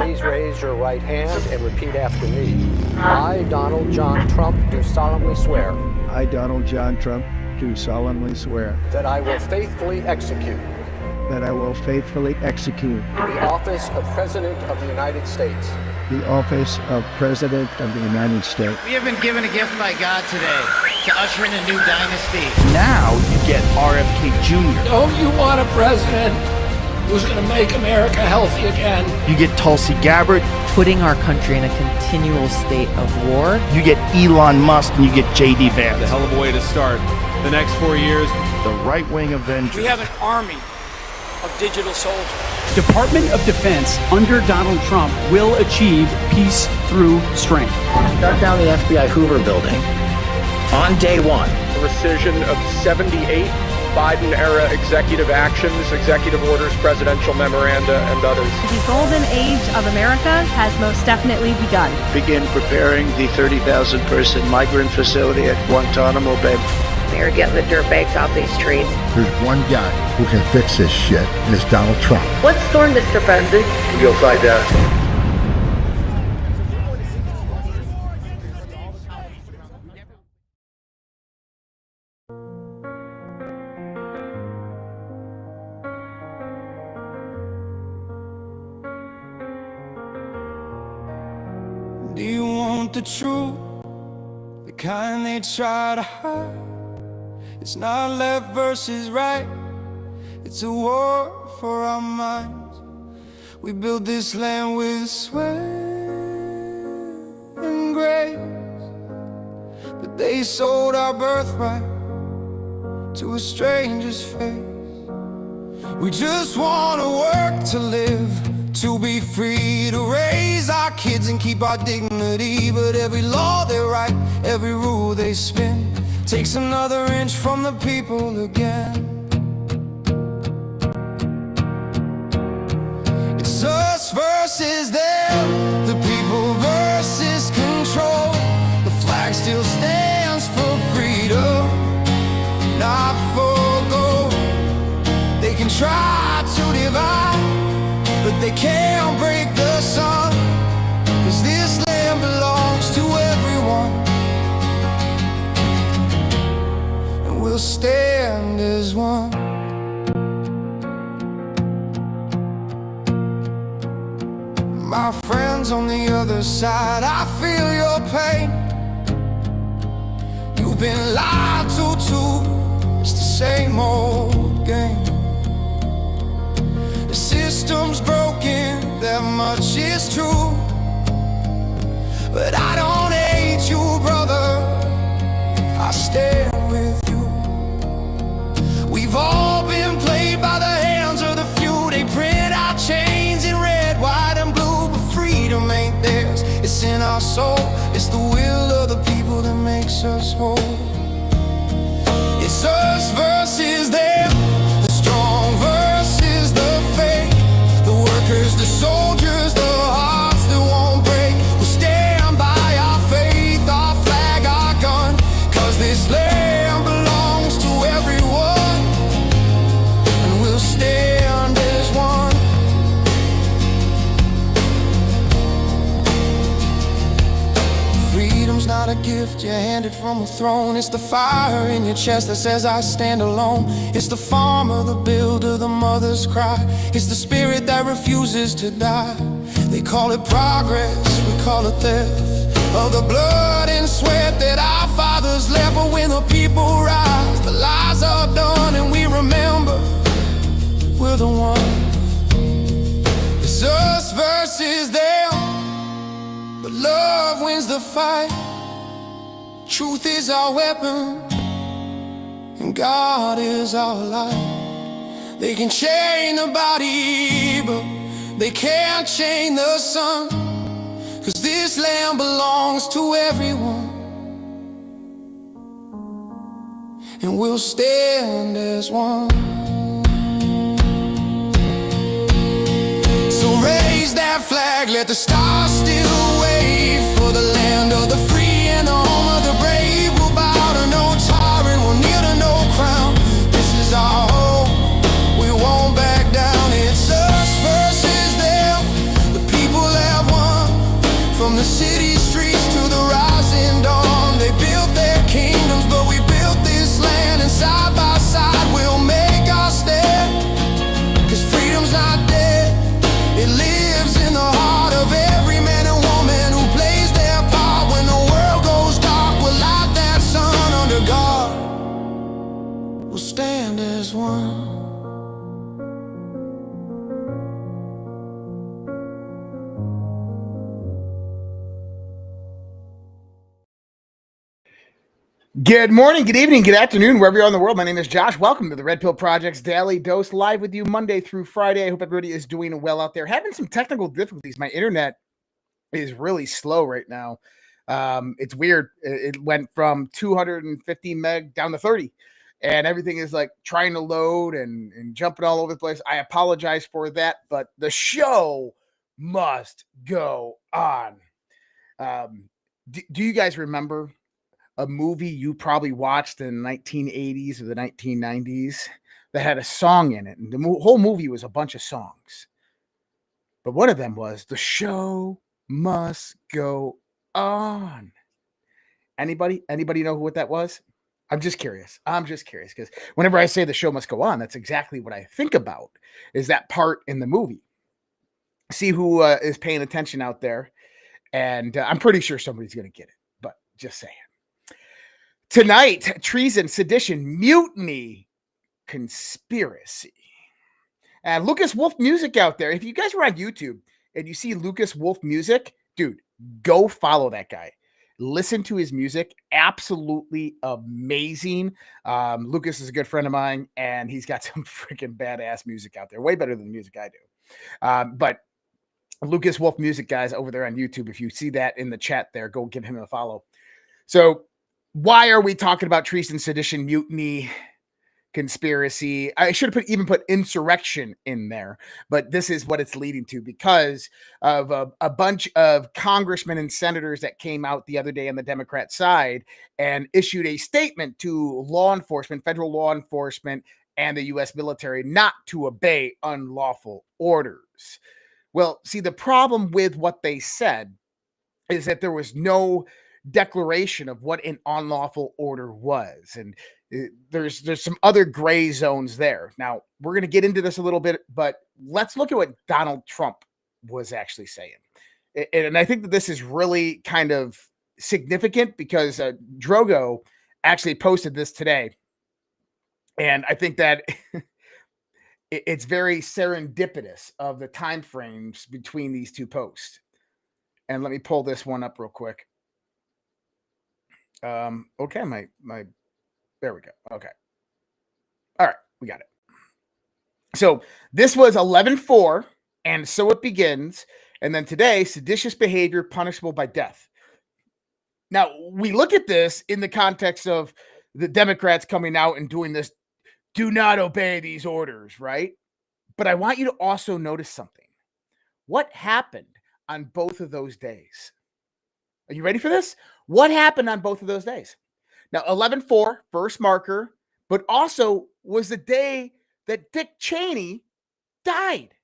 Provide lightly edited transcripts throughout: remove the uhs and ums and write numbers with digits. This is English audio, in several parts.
please raise your right hand and repeat after me. I, Donald John Trump, do solemnly swear. I, Donald John Trump, do solemnly swear. That I will faithfully execute. That I will faithfully execute. The office of President of the United States. The office of President of the United States. We have been given a gift by God today to usher in a new dynasty. Now you get RFK Jr. Don't you want a president who's going to make America healthy again? You get Tulsi Gabbard. Putting our country in a continual state of war. You get Elon Musk and you get J.D. Vance. A hell of a way to start the next 4 years. The right-wing Avengers. We have an army of digital soldiers. Department of Defense under Donald Trump will achieve peace through strength. Shut down the FBI Hoover building on day one. Rescission of 78 Biden-era executive actions, executive orders, presidential memoranda, and others. The golden age of America has most definitely begun. Begin preparing the 30,000-person migrant facility at Guantanamo Bay. They're getting the dirtbags off these streets. There's one guy who can fix this shit, and it's Donald Trump. What's storm, Mr. President? You'll find out. Do you want the truth? The kind they try to hide. It's not left versus right. It's a war for our minds. We built this land with sweat and grace, but they sold our birthright to a stranger's face. We just want to work to live, to be free, to raise our kids and keep our dignity. But every law they write, every rule they spin, takes another inch from the people again. It's us versus them, the people versus control. The flag still stands for freedom, not for gold. They can try to divide, but they can't break the sun, 'cause this land belongs to everyone. And we'll stand as one. My friends on the other side, I feel your pain. You've been lied to too. It's the same old game. The system's broken, that much is true. But I don't hate you, brother, I stand with you. We've all been played by the hands of the few. They print our chains in red, white, and blue, but freedom ain't theirs. It's in our soul. It's the will of the people that makes us whole. It's us versus them, the strong versus the fake, the workers, the soldiers, the hearts that won't break. We'll stand by our faith, our flag, our gun, 'cause this land belongs to everyone. And we'll stand as one. Freedom's not a gift you're handed from a throne. It's the fire in your chest that says I stand alone. It's the farmer, the builder, the mother's cry. It's the spirit that refuses to die. They call it progress, we call it theft of the blood and sweat that our fathers left. But when the people rise, the lies are done, and we remember we're the ones. It's us versus them, but love wins the fight. Truth is our weapon, and God is our light. They can chain the body, but they can't chain the sun, 'cause this land belongs to everyone. And we'll stand as one. So raise that flag, let the stars still wave, for the land of the free and the home of the brave. We'll bow to no tyrant, we'll kneel to no crown. This is our home, we won't back down. It's us versus them, the people the city streets to the rising dawn. They built their kingdoms, but we built this land, and side by side we'll make our stand. 'Cause freedom's not dead, it lives in the heart of every man and woman who plays their part. When the world goes dark, we'll light that sun under God. We'll stand as one. Good morning, good evening, good afternoon, wherever you are in the world. My name is Josh. Welcome to the Red Pill Project's Daily Dose, live with you Monday through Friday. I hope everybody is doing well out there. Having some technical difficulties. My internet is really slow right now. It's weird. It went from 250 meg down to 30, and everything is like trying to load and jumping all over the place. I apologize for that, but the show must go on. Do you guys remember a movie you probably watched in the 1980s or the 1990s that had a song in it? And the whole movie was a bunch of songs. But one of them was "The Show Must Go On." Anybody know what that was? I'm just curious because whenever I say "The Show Must Go On," that's exactly what I think about, is that part in the movie. See who is paying attention out there. And I'm pretty sure somebody's going to get it, but just saying. Tonight, treason, sedition, mutiny, conspiracy. And Lucas Wolf Music out there. If you guys are on YouTube and you see Lucas Wolf Music, dude, go follow that guy. Listen to his music. Absolutely amazing. Lucas is a good friend of mine, and he's got some freaking badass music out there. Way better than the music I do. But Lucas Wolf Music, guys, over there on YouTube, if you see that in the chat there, go give him a follow. So why are we talking about treason, sedition, mutiny, conspiracy? I should have even put insurrection in there, but this is what it's leading to because of a bunch of congressmen and senators that came out the other day on the Democrat side and issued a statement to law enforcement, federal law enforcement, and the U.S. military not to obey unlawful orders. Well, see, the problem with what they said is that there was no declaration of what an unlawful order was, and there's some other gray zones there. Now we're going to get into this a little bit, but let's look at what Donald Trump was actually saying. And I think that this is really kind of significant because Drogo actually posted this today, and I think that it's very serendipitous of the time frames between these two posts. And let me pull this one up real quick. Okay, my there we go. Okay. All right, we got it. So this was 11/4, and so it begins. And then today, seditious behavior punishable by death. Now, we look at this in the context of the Democrats coming out and doing this, do not obey these orders, right? But I want you to also notice something. What happened on both of those days? Are you ready for this? What happened on both of those days? Now, 11/4, first marker, but also was the day that Dick Cheney died.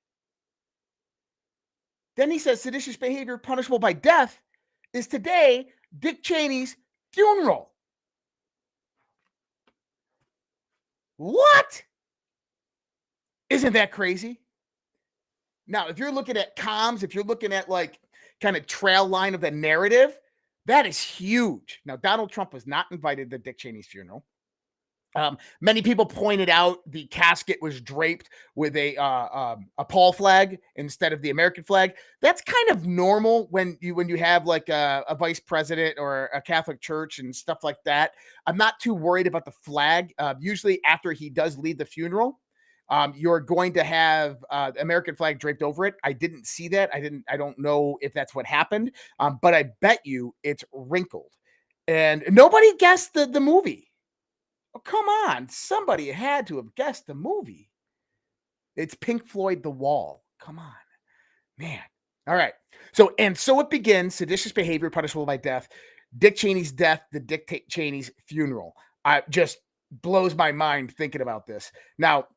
Then he says seditious behavior punishable by death is today Dick Cheney's funeral. What? Isn't that crazy? Now, if you're looking at comms, if you're looking at like kind of trail line of the narrative, that is huge. Now, Donald Trump was not invited to Dick Cheney's funeral. Many people pointed out the casket was draped with a Paul flag instead of the American flag. That's kind of normal when you have like a vice president or a Catholic church and stuff like that. I'm not too worried about the flag. Usually after he does lead the funeral, you're going to have the American flag draped over it. I didn't see that. I don't know if that's what happened, but I bet you it's wrinkled. And nobody guessed the movie. Oh, come on. Somebody had to have guessed the movie. It's Pink Floyd, The Wall. Come on, man. All right. So it begins. Seditious behavior punishable by death. Dick Cheney's death, the Dick Cheney's funeral. Just blows my mind thinking about this. Now,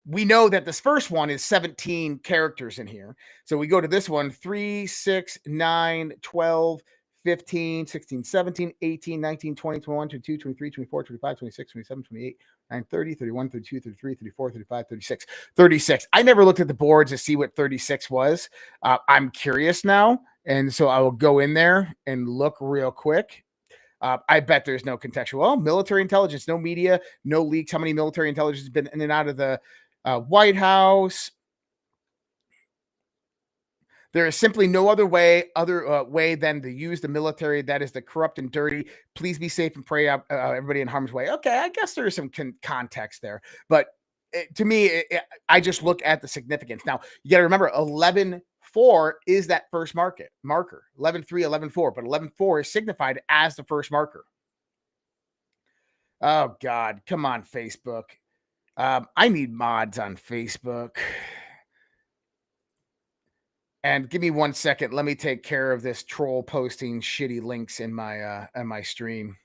we know that this first one is 17 characters in here. So we go to this one, 3, 6, 9, 12, 15, 16, 17, 18, 19, 20, 21, 22, 23, 24, 25, 26, 27, 28, 9, 30, 31, 32, 33, 34, 35, 36, 36. I never looked at the boards to see what 36 was. I'm curious now. And so I will go in there and look real quick. I bet there's no contextual. Well, military intelligence, no media, no leaks. How many military intelligence has been in and out of the White House? There is simply no other way than to use the military. That is the corrupt and dirty. Please be safe and pray everybody in harm's way. Okay, I guess there is some context there. But to me, I just look at the significance. Now, you got to remember, 11-4 is that first marker. 11-3, 11-4. But 11-4 is signified as the first marker. Oh, God. Come on, Facebook. I need mods on Facebook. And give me 1 second. Let me take care of this troll posting shitty links in my stream.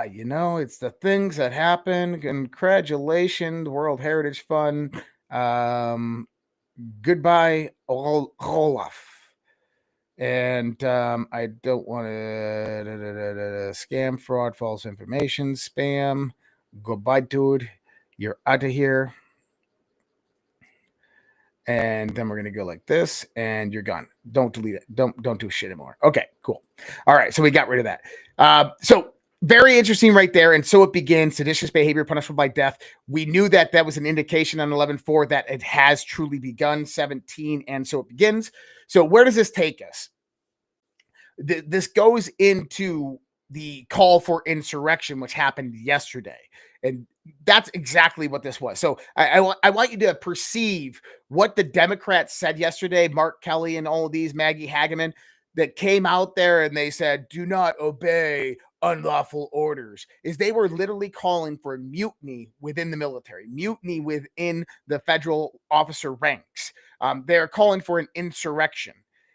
You know, it's the things that happen. Congratulations, World Heritage Fund. Goodbye, Olaf. And I don't want to scam, fraud, false information, spam. Goodbye, dude. You're out of here. And then we're going to go like this, and you're gone. Don't delete it. Don't do shit anymore. Okay, cool. All right, so we got rid of that. So very interesting right there. And so it begins. Seditious behavior punishable by death. We knew that that was an indication on 11-4 that it has truly begun. 17, and so it begins. So where does this take us? This goes into the call for insurrection, which happened yesterday. And that's exactly what this was. So I want you to perceive what the Democrats said yesterday, Mark Kelly and all of these, Maggie Hageman, that came out there and they said, do not obey unlawful orders, is they were literally calling for mutiny within the military, mutiny within the federal officer ranks. They're calling for an insurrection.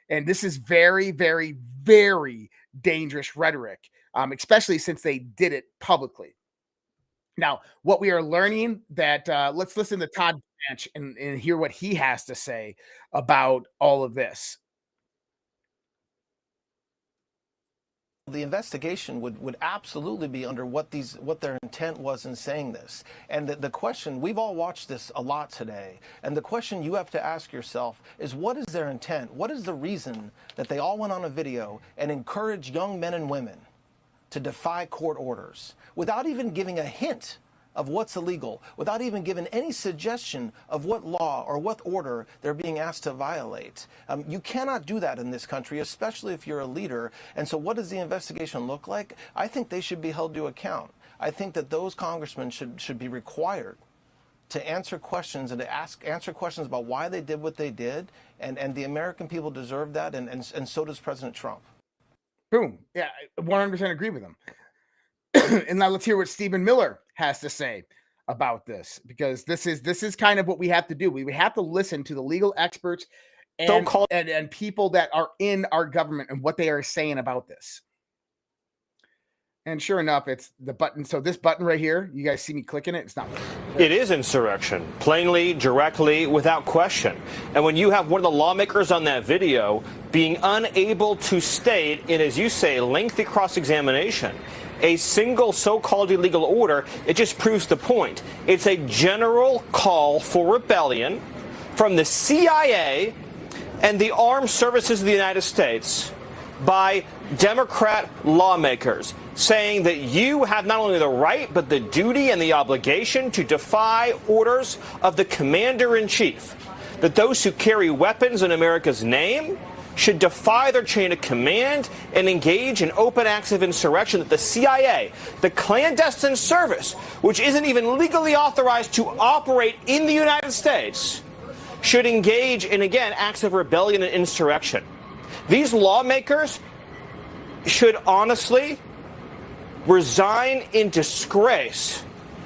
And this is very, very, very dangerous rhetoric, especially since they did it publicly. Now, what we are learning that let's listen to Todd Branch and hear what he has to say about all of this. The investigation would absolutely be under what their intent was in saying this. And the question, we've all watched this a lot today, and the question you have to ask yourself is, what is their intent? What is the reason that they all went on a video and encouraged young men and women to defy court orders without even giving a hint of what's illegal, without even giving any suggestion of what law or what order they're being asked to violate? You cannot do that in this country, especially if you're a leader. And so what does the investigation look like? I think they should be held to account. I think that those congressmen should be required to answer questions and to answer questions about why they did what they did. And the American people deserve that, and so does President Trump. Boom. Yeah, 100% agree with him. And now let's hear what Stephen Miller has to say about this, because this is kind of what we have to do. We have to listen to the legal experts and people that are in our government and what they are saying about this. And sure enough, it's the button. So this button right here, you guys see me clicking it? It's not. It is insurrection, plainly, directly, without question. And when you have one of the lawmakers on that video being unable to state in, as you say, lengthy cross-examination, a single so-called illegal order, it just proves the point. It's a general call for rebellion from the CIA and the armed services of the United States by Democrat lawmakers, saying that you have not only the right but the duty and the obligation to defy orders of the commander-in-chief, that those who carry weapons in America's name should defy their chain of command and engage in open acts of insurrection, that the CIA, the clandestine service, which isn't even legally authorized to operate in the United States, should engage in, again, acts of rebellion and insurrection. These lawmakers should honestly resign in disgrace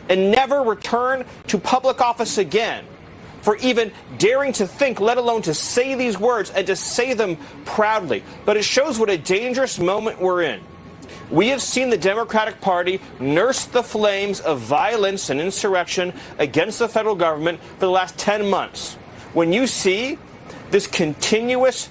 and never return to public office again for even daring to think, let alone to say these words and to say them proudly. But it shows what a dangerous moment we're in. We have seen the Democratic Party nurse the flames of violence and insurrection against the federal government for the last 10 months. When you see this continuous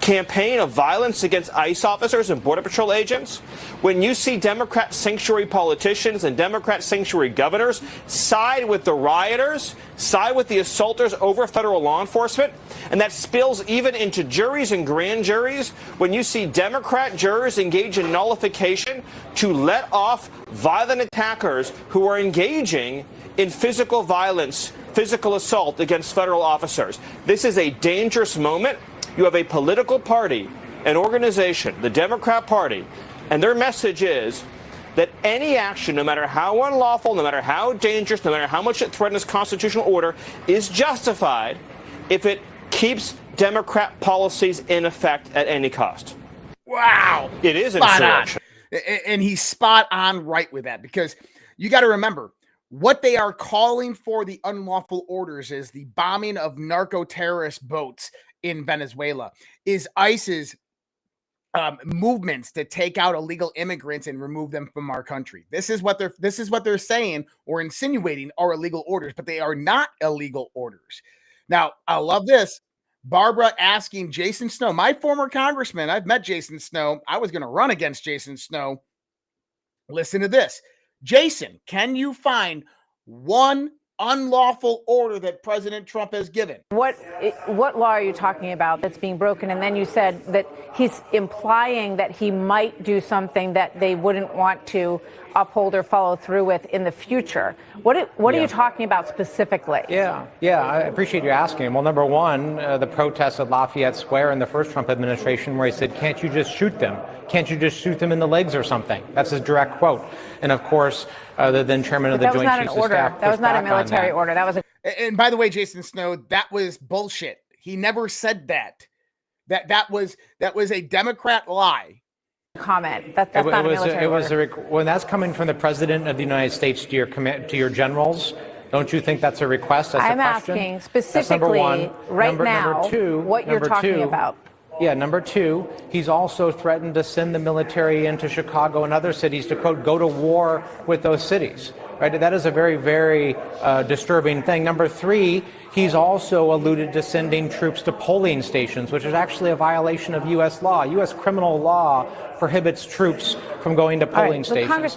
campaign of violence against ICE officers and Border Patrol agents, when you see Democrat sanctuary politicians and Democrat sanctuary governors side with the rioters, side with the assaulters over federal law enforcement, and that spills even into juries and grand juries, when you see Democrat jurors engage in nullification to let off violent attackers who are engaging in physical violence, physical assault against federal officers. This is a dangerous moment. You have a political party, an organization, the Democrat Party, and their message is that any action, no matter how unlawful, no matter how dangerous, no matter how much it threatens constitutional order, is justified if it keeps Democrat policies in effect at any cost. Wow. It is insurrection. And he's spot on right with that, because you got to remember, what they are calling for the unlawful orders is the bombing of narco-terrorist boats in Venezuela, is ICE's movements to take out illegal immigrants and remove them from our country. This is what they're saying or insinuating are illegal orders, but they are not illegal orders. Now, I love this. Barbara asking Jason Snow, my former congressman. I've met Jason Snow. I was going to run against Jason Snow. Listen to this. Jason, can you find one unlawful order that President Trump has given? What law are you talking about that's being broken? And then you said that he's implying that he might do something that they wouldn't want to uphold or follow through with in the future. What are you talking about specifically? Yeah, I appreciate you asking. Well, number one, the protests at Lafayette Square in the first Trump administration, where he said, "Can't you just shoot them? Can't you just shoot them in the legs or something?" That's his direct quote. And of course, the then chairman of the Joint Chiefs of Staff. That was not a military order. That was a. And by the way, Jason Snow, that was bullshit. He never said that. That was a Democrat lie. Comment. That's not a military order. When that's coming from the President of the United States to your generals, don't you think that's a request? That's I'm a question? asking specifically number two, what you're talking about. Yeah, number two, he's also threatened to send the military into Chicago and other cities to, quote, go to war with those cities. Right? That is a very, very disturbing thing. Number three, he's also alluded to sending troops to polling stations, which is actually a violation of U.S. law. U.S. criminal law prohibits troops from going to polling stations.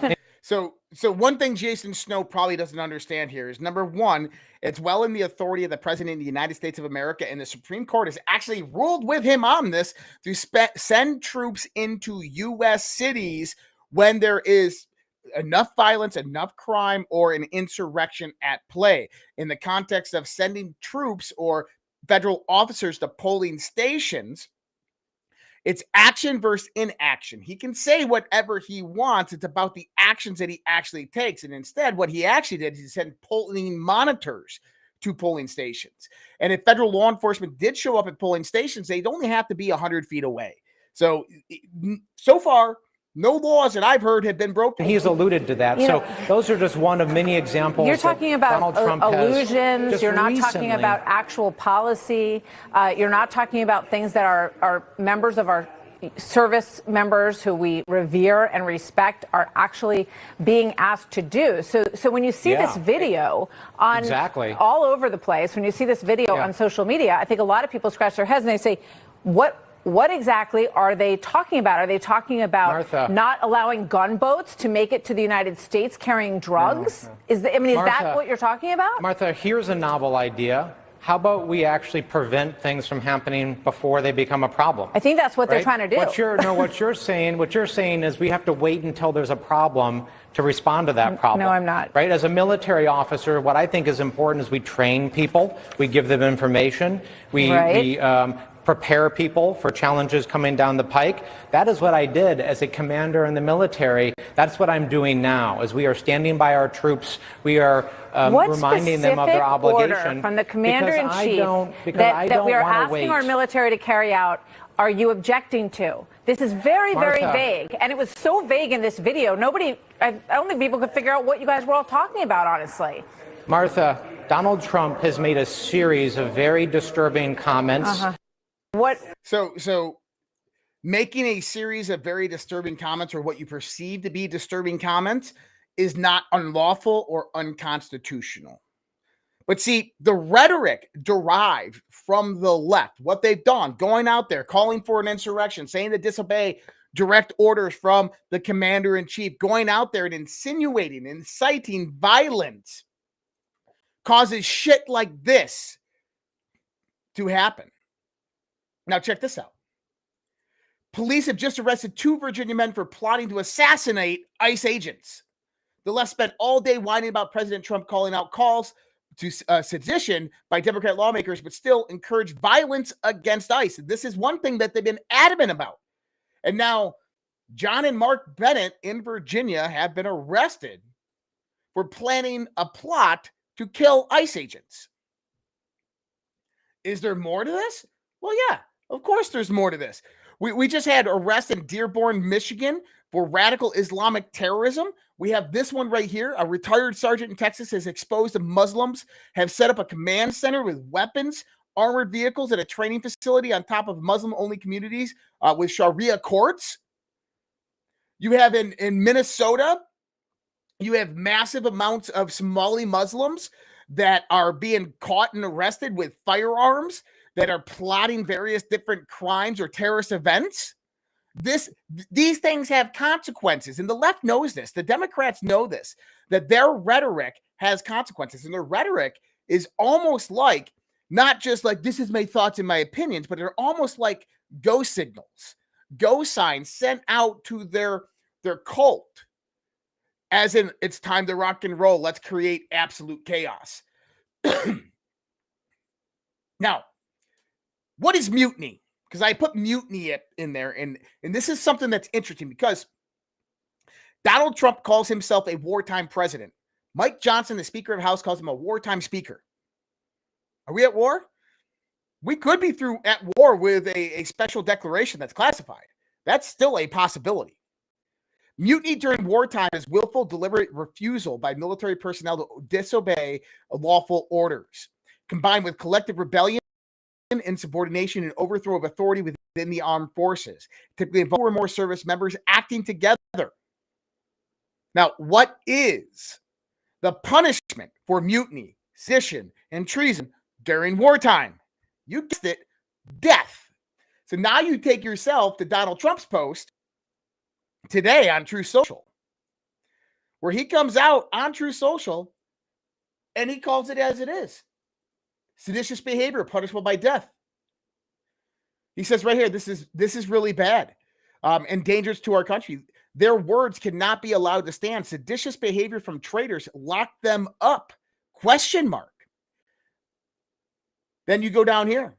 So one thing Jason Snow probably doesn't understand here is, number one, it's well in the authority of the President of the United States of America, and the Supreme Court has actually ruled with him on this to send troops into U.S. cities when there is enough violence, enough crime, or an insurrection at play. In the context of sending troops or federal officers to polling stations, it's action versus inaction. He can say whatever he wants. It's about the actions that he actually takes. And instead, what he actually did is he sent polling monitors to polling stations. And if federal law enforcement did show up at polling stations, they'd only have to be 100 feet away. So far, no laws that I've heard have been broken. He's alluded to that. So those are just one of many examples. You're talking about Donald Trump illusions. You're not talking about actual policy. You're not talking about things that our members of our service members who we revere and respect are actually being asked to do. So when you see this video on all over the place, when you see this video on social media, I think a lot of people scratch their heads and they say, what exactly are they talking about? Are they talking about not allowing gunboats to make it to the United States carrying drugs? Is that what you're talking about? Martha, here's a novel idea. How about we actually prevent things from happening before they become a problem? I think that's what they're trying to do. What you're saying is we have to wait until there's a problem to respond to that problem. No, I'm not. Right? As a military officer, what I think is important is we train people, we give them information, we prepare people for challenges coming down the pike. That is what I did as a commander in the military. That's what I'm doing now. As we are standing by our troops, we are reminding them of their obligation. Order from the commander-in-chief that we are asking our military to carry out, are you objecting to? This is very, very vague. And it was so vague in this video, I don't think people could figure out what you guys were all talking about, honestly. Martha, Donald Trump has made a series of very disturbing comments. So making a series of very disturbing comments or what you perceive to be disturbing comments is not unlawful or unconstitutional. But see, the rhetoric derived from the left, what they've done, going out there, calling for an insurrection, saying to disobey direct orders from the commander-in-chief, going out there and insinuating, inciting violence, causes shit like this to happen. Now, check this out. Police have just arrested 2 Virginia men for plotting to assassinate ICE agents. The left spent all day whining about President Trump calling out calls to sedition by Democrat lawmakers, but still encourage violence against ICE. This is one thing that they've been adamant about. And now John and Mark Bennett in Virginia have been arrested for planning a plot to kill ICE agents. Is there more to this? Well, yeah, of course there's more to this. We just had arrests in Dearborn, Michigan for radical Islamic terrorism. We have this one right here. A retired sergeant in Texas has exposed that Muslims have set up a command center with weapons, armored vehicles, and a training facility on top of Muslim-only communities with Sharia courts. You have in Minnesota, you have massive amounts of Somali Muslims that are being caught and arrested with firearms that are plotting various different crimes or terrorist events. These things have consequences, and the left knows this. The Democrats know this, that their rhetoric has consequences, and their rhetoric is almost like, not just like, this is my thoughts and my opinions, but they're almost like go signals, go signs sent out to their cult, as in, it's time to rock and roll. Let's create absolute chaos. Now, what is mutiny? Because I put mutiny in there, and this is something that's interesting because Donald Trump calls himself a wartime president. Mike Johnson, the Speaker of the House, calls him a wartime speaker. Are we at war? We could be at war with a special declaration that's classified. That's still a possibility. Mutiny during wartime is willful, deliberate refusal by military personnel to disobey lawful orders, combined with collective rebellion, insubordination, and overthrow of authority within the armed forces, typically involve 4 or more service members acting together. Now, what is the punishment for mutiny, sedition, and treason during wartime? You guessed it, death. So now you take yourself to Donald Trump's post today on True Social, where he comes out on True Social and he calls it as it is. Seditious behavior, punishable by death. He says right here, this is really bad and dangerous to our country. Their words cannot be allowed to stand. Seditious behavior from traitors, lock them up, ? Then you go down here.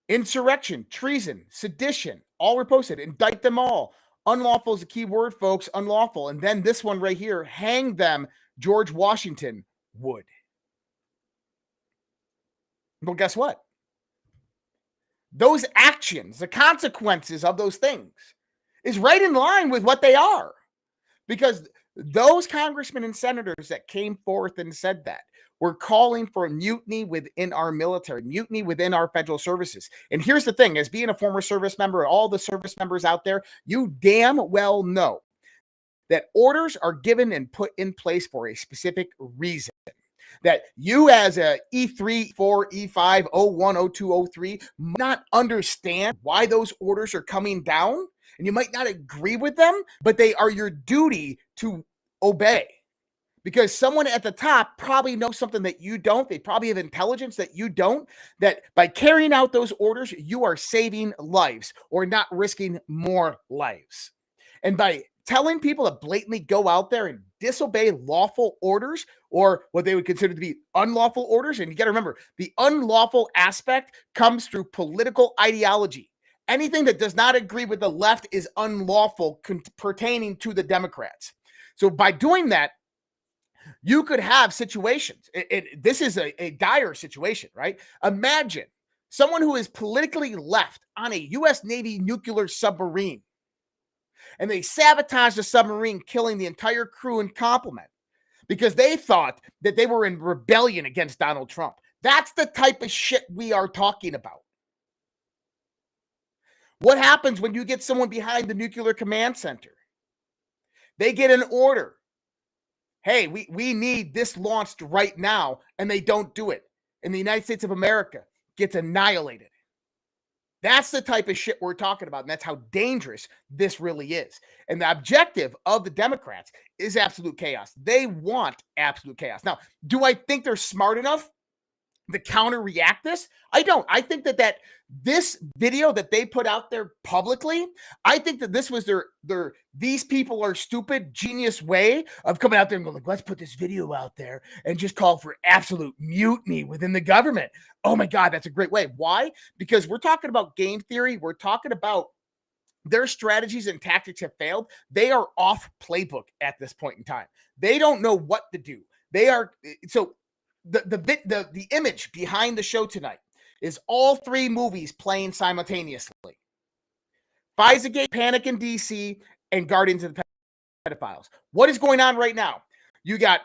Insurrection, treason, sedition, all were posted. Indict them all. Unlawful is the key word, folks, unlawful. And then this one right here, hang them, George Washington would. Well, guess what? Those actions, the consequences of those things, is right in line with what they are. Because those congressmen and senators that came forth and said that were calling for mutiny within our military, mutiny within our federal services. And here's the thing, as being a former service member, all the service members out there, you damn well know that orders are given and put in place for a specific reason. That you as a E3, E4, E5, O1, O2, O3 might not understand why those orders are coming down, and you might not agree with them, but they are your duty to obey. Because someone at the top probably knows something that you don't. They probably have intelligence that you don't. That by carrying out those orders, you are saving lives or not risking more lives. And by telling people to blatantly go out there and disobey lawful orders or what they would consider to be unlawful orders. And you got to remember, the unlawful aspect comes through political ideology. Anything that does not agree with the left is unlawful pertaining to the Democrats. So by doing that, you could have situations. This is a dire situation, right? Imagine someone who is politically left on a U.S. Navy nuclear submarine, and they sabotage the submarine, killing the entire crew and complement because they thought that they were in rebellion against Donald Trump. That's the type of shit we are talking about. What happens when you get someone behind the nuclear command center? They get an order. Hey, we need this launched right now, and they don't do it. And the United States of America gets annihilated. That's the type of shit we're talking about, and that's how dangerous this really is. And the objective of the Democrats is absolute chaos. They want absolute chaos. Now, do I think they're smart enough to counter-react this? I don't. I think that this video that they put out there publicly, I think that this was their these people are stupid, genius way of coming out there and going, like, let's put this video out there and just call for absolute mutiny within the government. Oh my God, that's a great way. Why? Because we're talking about game theory. We're talking about their strategies and tactics have failed. They are off playbook at this point in time. They don't know what to do. They are so. The image behind the show tonight is all three movies playing simultaneously. FISA-gate, Panic in DC, and Guardians of the Pedophiles. What is going on right now? You got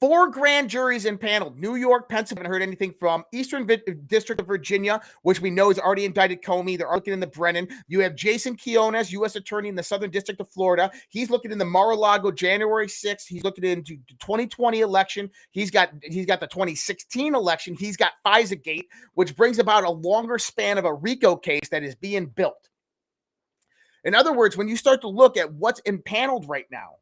4 grand juries impaneled. New York, Pennsylvania, haven't heard anything from. Eastern District of Virginia, which we know has already indicted Comey. They're looking in the Brennan. You have Jason Quinones, U.S. Attorney in the Southern District of Florida. He's looking in the Mar-a-Lago January 6th. He's looking into the 2020 election. He's got the 2016 election. He's got FISA-gate, which brings about a longer span of a RICO case that is being built. In other words, when you start to look at what's impaneled right now,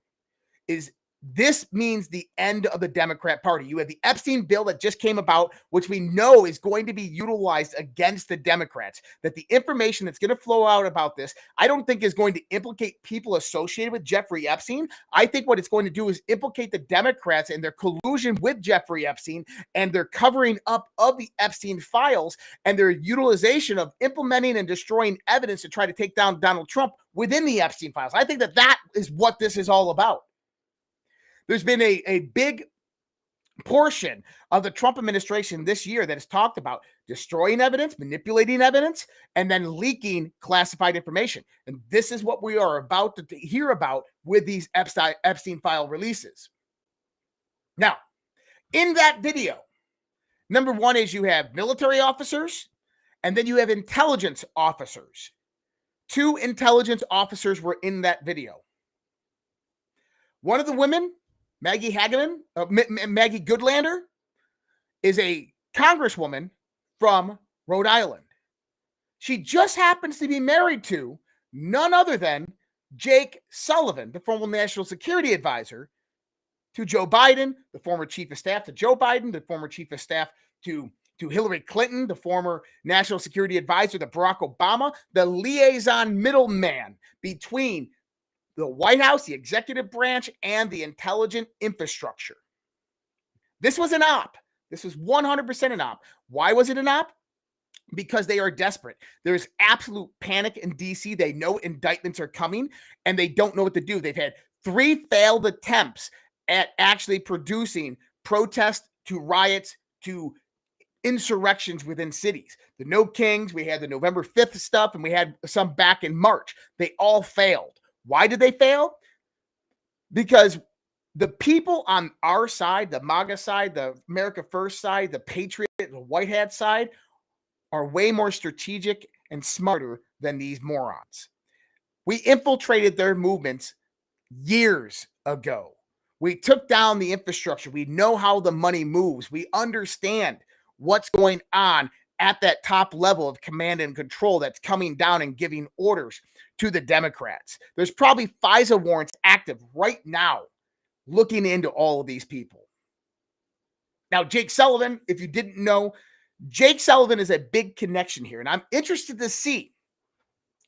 this means the end of the Democrat Party. You have the Epstein bill that just came about, which we know is going to be utilized against the Democrats. That the information that's going to flow out about this, I don't think is going to implicate people associated with Jeffrey Epstein. I think what it's going to do is implicate the Democrats and their collusion with Jeffrey Epstein and their covering up of the Epstein files and their utilization of implementing and destroying evidence to try to take down Donald Trump within the Epstein files. I think that is what this is all about. There's been a big portion of the Trump administration this year that has talked about destroying evidence, manipulating evidence, and then leaking classified information. And this is what we are about to hear about with these Epstein file releases. Now, in that video, number one is you have military officers, and then you have intelligence officers. 2 intelligence officers were in that video. One of the women, Maggie Goodlander, is a congresswoman from Rhode Island. She just happens to be married to none other than Jake Sullivan, the former national security advisor to Joe Biden, the former chief of staff to Joe Biden, the former chief of staff to Hillary Clinton, the former national security advisor to Barack Obama, the liaison middleman between the White House, the executive branch, and the intelligent infrastructure. This was an op. This was 100% an op. Why was it an op? Because they are desperate. There's absolute panic in DC. They know indictments are coming, and they don't know what to do. They've had 3 failed attempts at actually producing protests to riots to insurrections within cities. The No Kings, we had the November 5th stuff, and we had some back in March. They all failed. Why did they fail? Because the people on our side, the MAGA side, the America First side, the Patriot, the White Hat side, are way more strategic and smarter than these morons. We infiltrated their movements years ago. We took down the infrastructure. We know how the money moves. We understand what's going on at that top level of command and control that's coming down and giving orders to the Democrats. There's probably FISA warrants active right now looking into all of these people. Now, Jake Sullivan, if you didn't know, Jake Sullivan is a big connection here. And I'm interested to see,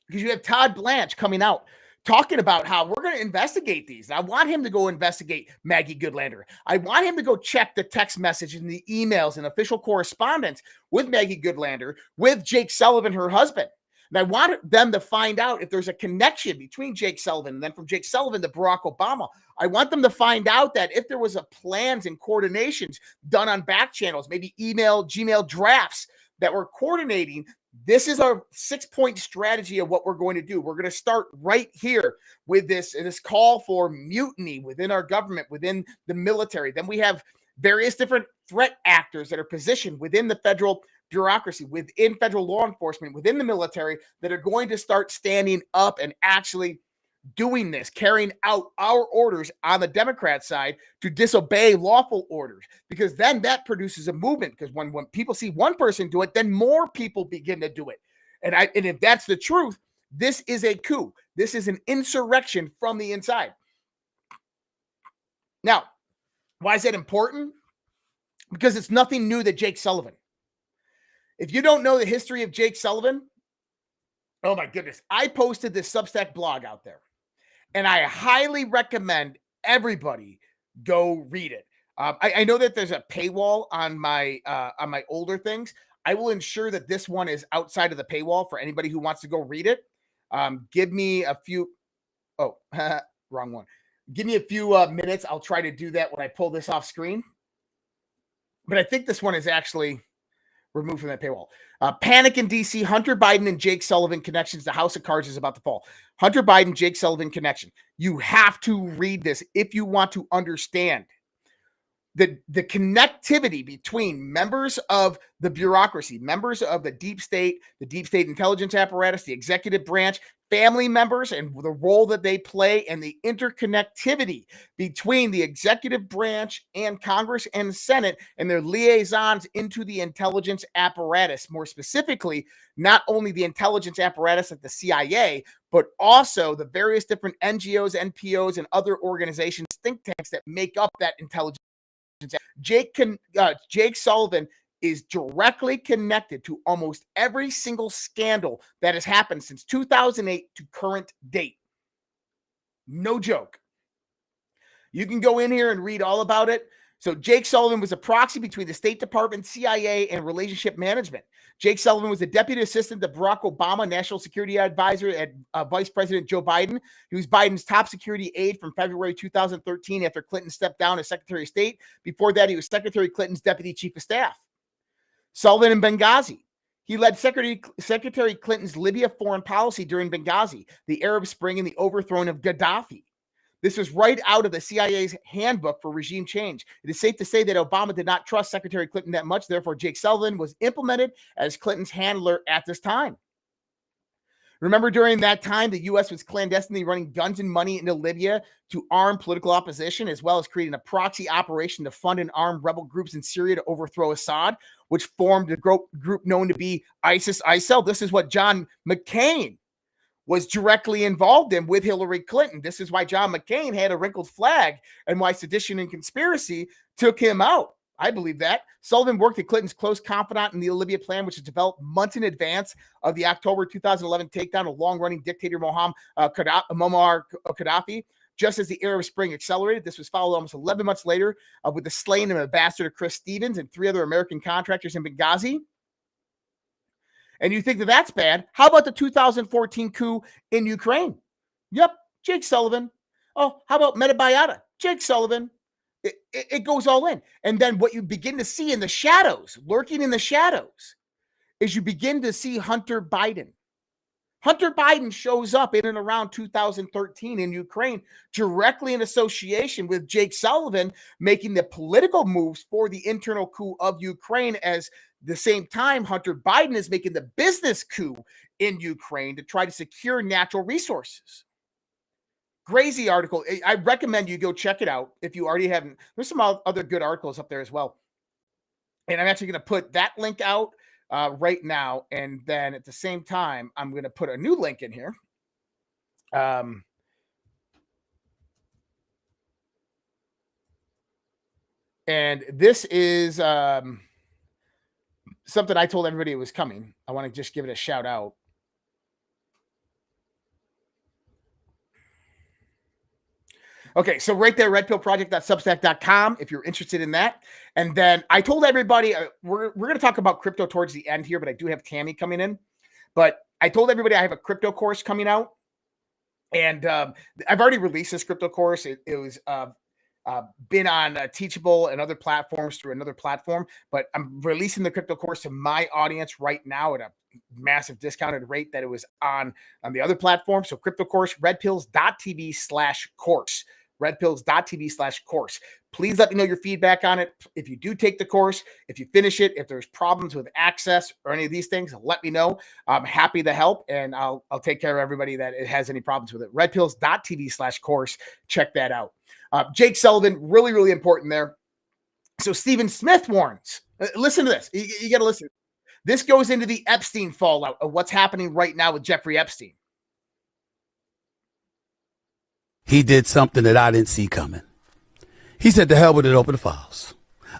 because you have Todd Blanche coming out talking about how we're going to investigate these. And I want him to go investigate Maggie Goodlander. I want him to go check the text message and the emails and official correspondence with Maggie Goodlander, with Jake Sullivan, her husband. And I want them to find out if there's a connection between Jake Sullivan and then from Jake Sullivan to Barack Obama. I want them to find out that if there was a plans and coordinations done on back channels, maybe email, Gmail drafts that were coordinating. This is our 6-point strategy of what we're going to do. We're going to start right here with this call for mutiny within our government, within the military. Then we have various different threat actors that are positioned within the federal bureaucracy within federal law enforcement, within the military, that are going to start standing up and actually doing this, carrying out our orders on the Democrat side to disobey lawful orders, because then that produces a movement. Because when people see one person do it, then more people begin to do it. And if that's the truth, this is a coup. This is an insurrection from the inside. Now, why is that important? Because it's nothing new that Jake Sullivan. If you don't know the history of Jake Sullivan, oh my goodness, I posted this Substack blog out there, and I highly recommend everybody go read it. I know that there's a paywall on my older things. I will ensure that this one is outside of the paywall for anybody who wants to go read it. Give me a few. Oh, wrong one. Give me a few minutes. I'll try to do that when I pull this off screen. But I think this one is actually removed from that paywall. Panic in D.C. Hunter Biden and Jake Sullivan connections. The House of Cards is about to fall. Hunter Biden, Jake Sullivan connection. You have to read this if you want to understand the connectivity between members of the bureaucracy, members of the deep state intelligence apparatus, the executive branch, family members, and the role that they play, and the interconnectivity between the executive branch and Congress and Senate and their liaisons into the intelligence apparatus. More specifically, not only the intelligence apparatus at the CIA, but also the various different NGOs, NPOs, and other organizations, think tanks that make up that intelligence. Jake Sullivan is directly connected to almost every single scandal that has happened since 2008 to current date. No joke. You can go in here and read all about it. So Jake Sullivan was a proxy between the State Department, CIA, and relationship management. Jake Sullivan was a deputy assistant to Barack Obama, national security advisor at Vice President Joe Biden. He was Biden's top security aide from February 2013 after Clinton stepped down as Secretary of State. Before that, he was Secretary Clinton's deputy chief of staff. Sullivan in Benghazi. He led Secretary Clinton's Libya foreign policy during Benghazi, the Arab Spring, and the overthrow of Gaddafi. This is right out of the CIA's handbook for regime change. It is safe to say that Obama did not trust Secretary Clinton that much. Therefore, Jake Sullivan was implemented as Clinton's handler at this time. Remember, during that time, the U.S. was clandestinely running guns and money into Libya to arm political opposition, as well as creating a proxy operation to fund and arm rebel groups in Syria to overthrow Assad, which formed a group known to be ISIL. This is what John McCain was directly involved in with Hillary Clinton. This is why John McCain had a wrinkled flag and why sedition and conspiracy took him out. I believe that. Sullivan worked at Clinton's close confidant in the Libya plan, which was developed months in advance of the October 2011 takedown of long-running dictator Muammar Gaddafi. Just as the Arab Spring accelerated, this was followed almost 11 months later with the slaying of Ambassador Chris Stevens and 3 other American contractors in Benghazi. And you think that that's bad? How about the 2014 coup in Ukraine? Yep, Jake Sullivan. Oh, how about MYPILLOW? Jake Sullivan. It goes all in. And then what you begin to see in the shadows, lurking in the shadows, is you begin to see Hunter Biden. Hunter Biden shows up in and around 2013 in Ukraine, directly in association with Jake Sullivan, making the political moves for the internal coup of Ukraine. As the same time, Hunter Biden is making the business coup in Ukraine to try to secure natural resources. Crazy article. I recommend you go check it out if you already haven't. There's some other good articles up there as well. And I'm actually going to put that link out right now. And then at the same time, I'm going to put a new link in here. And this is something I told everybody it was coming. I want to just give it a shout out. Okay, so right there, redpillproject.substack.com if you're interested in that. And then I told everybody, we're going to talk about crypto towards the end here, but I do have Tammy coming in. But I told everybody I have a crypto course coming out. And I've already released this crypto course. It was been on Teachable and other platforms through another platform. But I'm releasing the crypto course to my audience right now at a massive discounted rate that it was on the other platform. So crypto course, redpills.tv/course. redpills.tv/course. Please let me know your feedback on it. If you do take the course, if you finish it, if there's problems with access or any of these things, let me know. I'm happy to help, and I'll take care of everybody that it has any problems with it. redpills.tv/course. Check that out. Jake Sullivan, really, really important there. So Stephen Smith warns. Listen to this. You got to listen. This goes into the Epstein fallout of what's happening right now with Jeffrey Epstein. He did something that I didn't see coming. He said, to hell with it, open the files.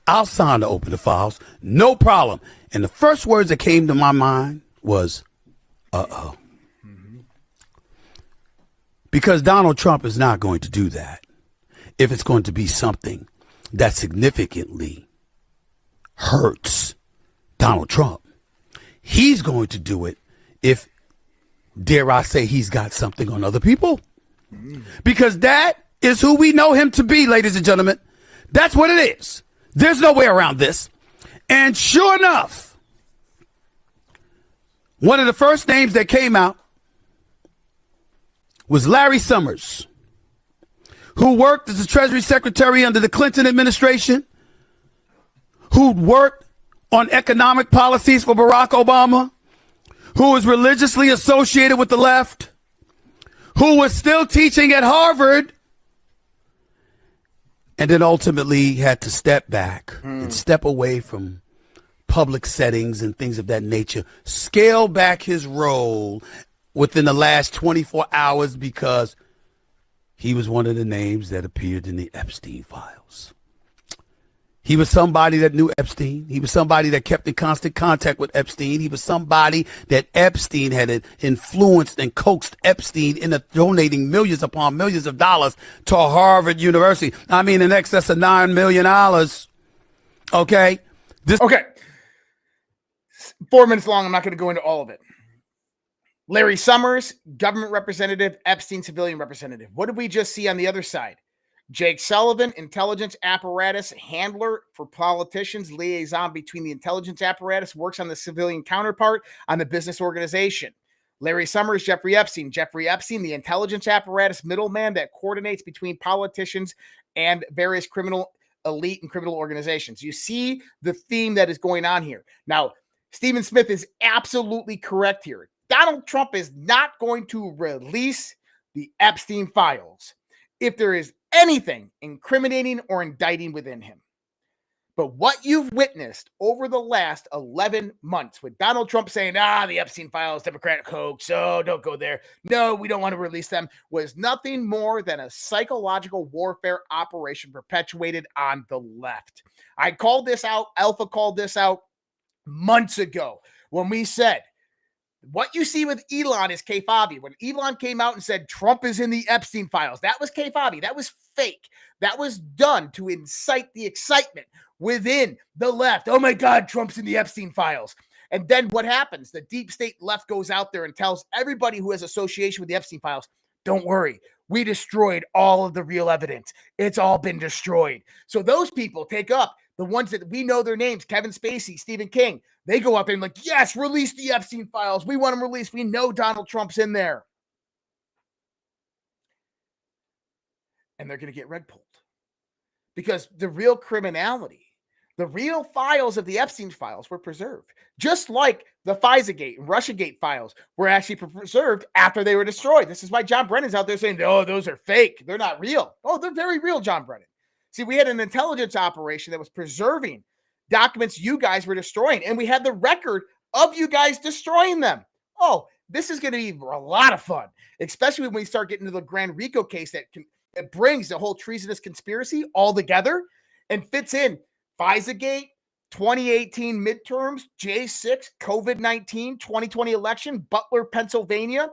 I'll sign to open the files. No problem. And the first words that came to my mind was, uh-oh. Because Donald Trump is not going to do that if it's going to be something that significantly hurts Donald Trump. He's going to do it if, dare I say, he's got something on other people. Because that is who we know him to be, ladies and gentlemen. That's what it is. There's no way around this. And sure enough, one of the first names that came out was Larry Summers, who worked as the Treasury Secretary under the Clinton administration, who worked on economic policies for Barack Obama, who was religiously associated with the left, who was still teaching at Harvard, and then ultimately had to step back and step away from public settings and things of that nature, scale back his role within the last 24 hours because he was one of the names that appeared in the Epstein files. He was somebody that knew Epstein. He was somebody that kept in constant contact with Epstein. He was somebody that Epstein had influenced and coaxed Epstein into donating millions upon millions of dollars to Harvard University. I mean, in excess of $9 million. Okay. Okay. 4 minutes long. I'm not going to go into all of it. Larry Summers, government representative, Epstein civilian representative. What did we just see on the other side? Jake Sullivan, intelligence apparatus handler for politicians, liaison between the intelligence apparatus, works on the civilian counterpart on the business organization. Larry Summers, Jeffrey Epstein. Jeffrey Epstein, the intelligence apparatus middleman that coordinates between politicians and various criminal elite and criminal organizations. You see the theme that is going on here. Now, Stephen Smith is absolutely correct here. Donald Trump is not going to release the Epstein files if there is anything incriminating or indicting within him. But what you've witnessed over the last 11 months with Donald Trump saying, the Epstein files, Democratic hoax, so don't go there. No, we don't want to release them, was nothing more than a psychological warfare operation perpetuated on the left. I called this out. Alpha called this out months ago when we said, what you see with Elon is kayfabe. When Elon came out and said Trump is in the Epstein files, that was kayfabe. That was fake. That was done to incite the excitement within the left. Oh my God, Trump's in the Epstein files. And then what happens? The deep state left goes out there and tells everybody who has association with the Epstein files, don't worry, we destroyed all of the real evidence. It's all been destroyed. So those people take up the ones that we know their names, Kevin Spacey, Stephen King, they go up and like, yes, release the Epstein files. We want them released. We know Donald Trump's in there. And they're going to get red pulled because the real criminality, the real files of the Epstein files were preserved, just like the FISA-gate and Russiagate files were actually preserved after they were destroyed. This is why John Brennan's out there saying, oh, those are fake. They're not real. Oh, they're very real, John Brennan. See, we had an intelligence operation that was preserving documents you guys were destroying, and we had the record of you guys destroying them. Oh, this is going to be a lot of fun, especially when we start getting to the Grand Rico case that brings the whole treasonous conspiracy all together and fits in FISA-gate, 2018 midterms, J6, COVID-19, 2020 election, Butler, Pennsylvania,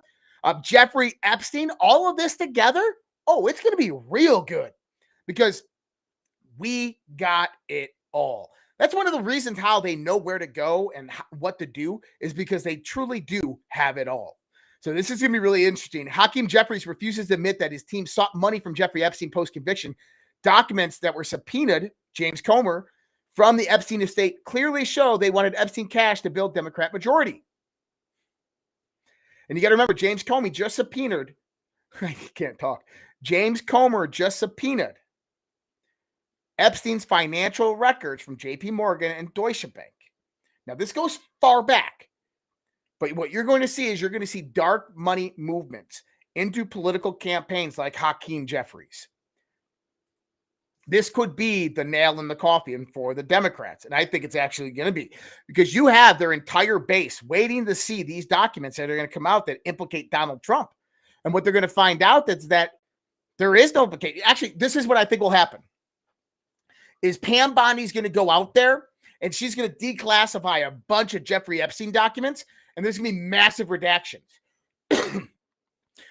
Jeffrey Epstein, all of this together. Oh, it's going to be real good because we got it all. That's one of the reasons how they know where to go and what to do is because they truly do have it all. So this is going to be really interesting. Hakeem Jeffries refuses to admit that his team sought money from Jeffrey Epstein post-conviction. Documents that were subpoenaed, James Comer, from the Epstein estate clearly show they wanted Epstein cash to build Democrat majority. And you got to remember, James Comey just subpoenaed I can't talk. James Comer just subpoenaed Epstein's financial records from JP Morgan and Deutsche Bank. Now, this goes far back, but what you're going to see is you're going to see dark money movements into political campaigns like Hakeem Jeffries. This could be the nail in the coffin for the Democrats, and I think it's actually going to be, because you have their entire base waiting to see these documents that are going to come out that implicate Donald Trump. And what they're going to find out is that there is no implication. Actually, this is what I think will happen. Is Pam Bondi's going to go out there and she's going to declassify a bunch of Jeffrey Epstein documents, and there's going to be massive redactions.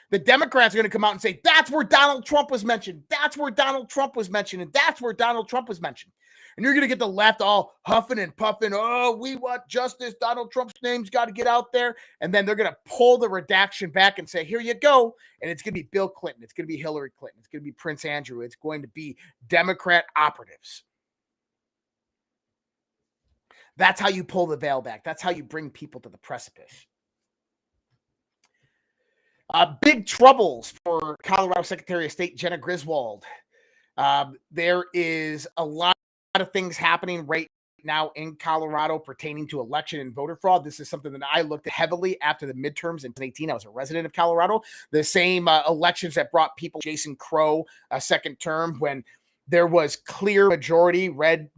The Democrats are going to come out and say, that's where Donald Trump was mentioned. That's where Donald Trump was mentioned. And that's where Donald Trump was mentioned. And you're going to get the left all huffing and puffing. Oh, we want justice. Donald Trump's name's got to get out there. And then they're going to pull the redaction back and say, here you go. And it's going to be Bill Clinton. It's going to be Hillary Clinton. It's going to be Prince Andrew. It's going to be Democrat operatives. That's how you pull the veil back. That's how you bring people to the precipice. Big troubles for Colorado Secretary of State Jenna Griswold. There is a lot of things happening right now in Colorado pertaining to election and voter fraud. This is something that I looked at heavily after the midterms in 2018. I was a resident of Colorado. The same elections that brought people Jason Crow a second term, when there was clear majority red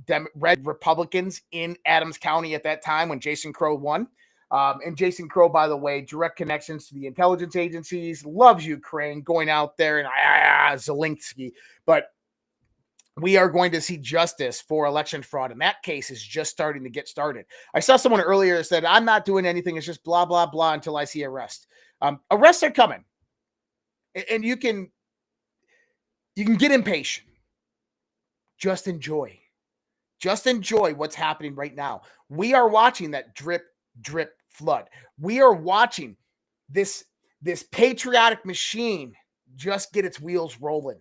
Republicans in Adams County at that time when Jason Crow won. And Jason Crow, by the way, direct connections to the intelligence agencies, loves Ukraine, going out there and Zelensky. But we are going to see justice for election fraud. And that case is just starting to get started. I saw someone earlier that said, I'm not doing anything. It's just blah, blah, blah until I see arrest. Arrests are coming. And you can get impatient. Just enjoy. Just enjoy what's happening right now. We are watching that drip, drip, flood. We are watching this patriotic machine just get its wheels rolling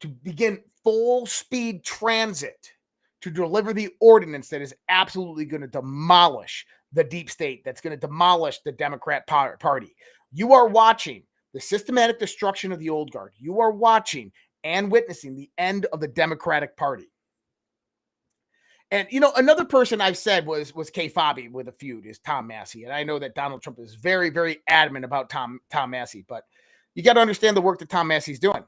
to begin full speed transit to deliver the ordinance that is absolutely going to demolish the deep state, that's going to demolish the Democrat Party. You are watching the systematic destruction of the old guard. You are watching and witnessing the end of the Democratic Party. And, you know, another person I've said was K. Fabi with a feud is Tom Massey. And I know that Donald Trump is very, very adamant about Tom Massey, but you got to understand the work that Tom Massey's doing.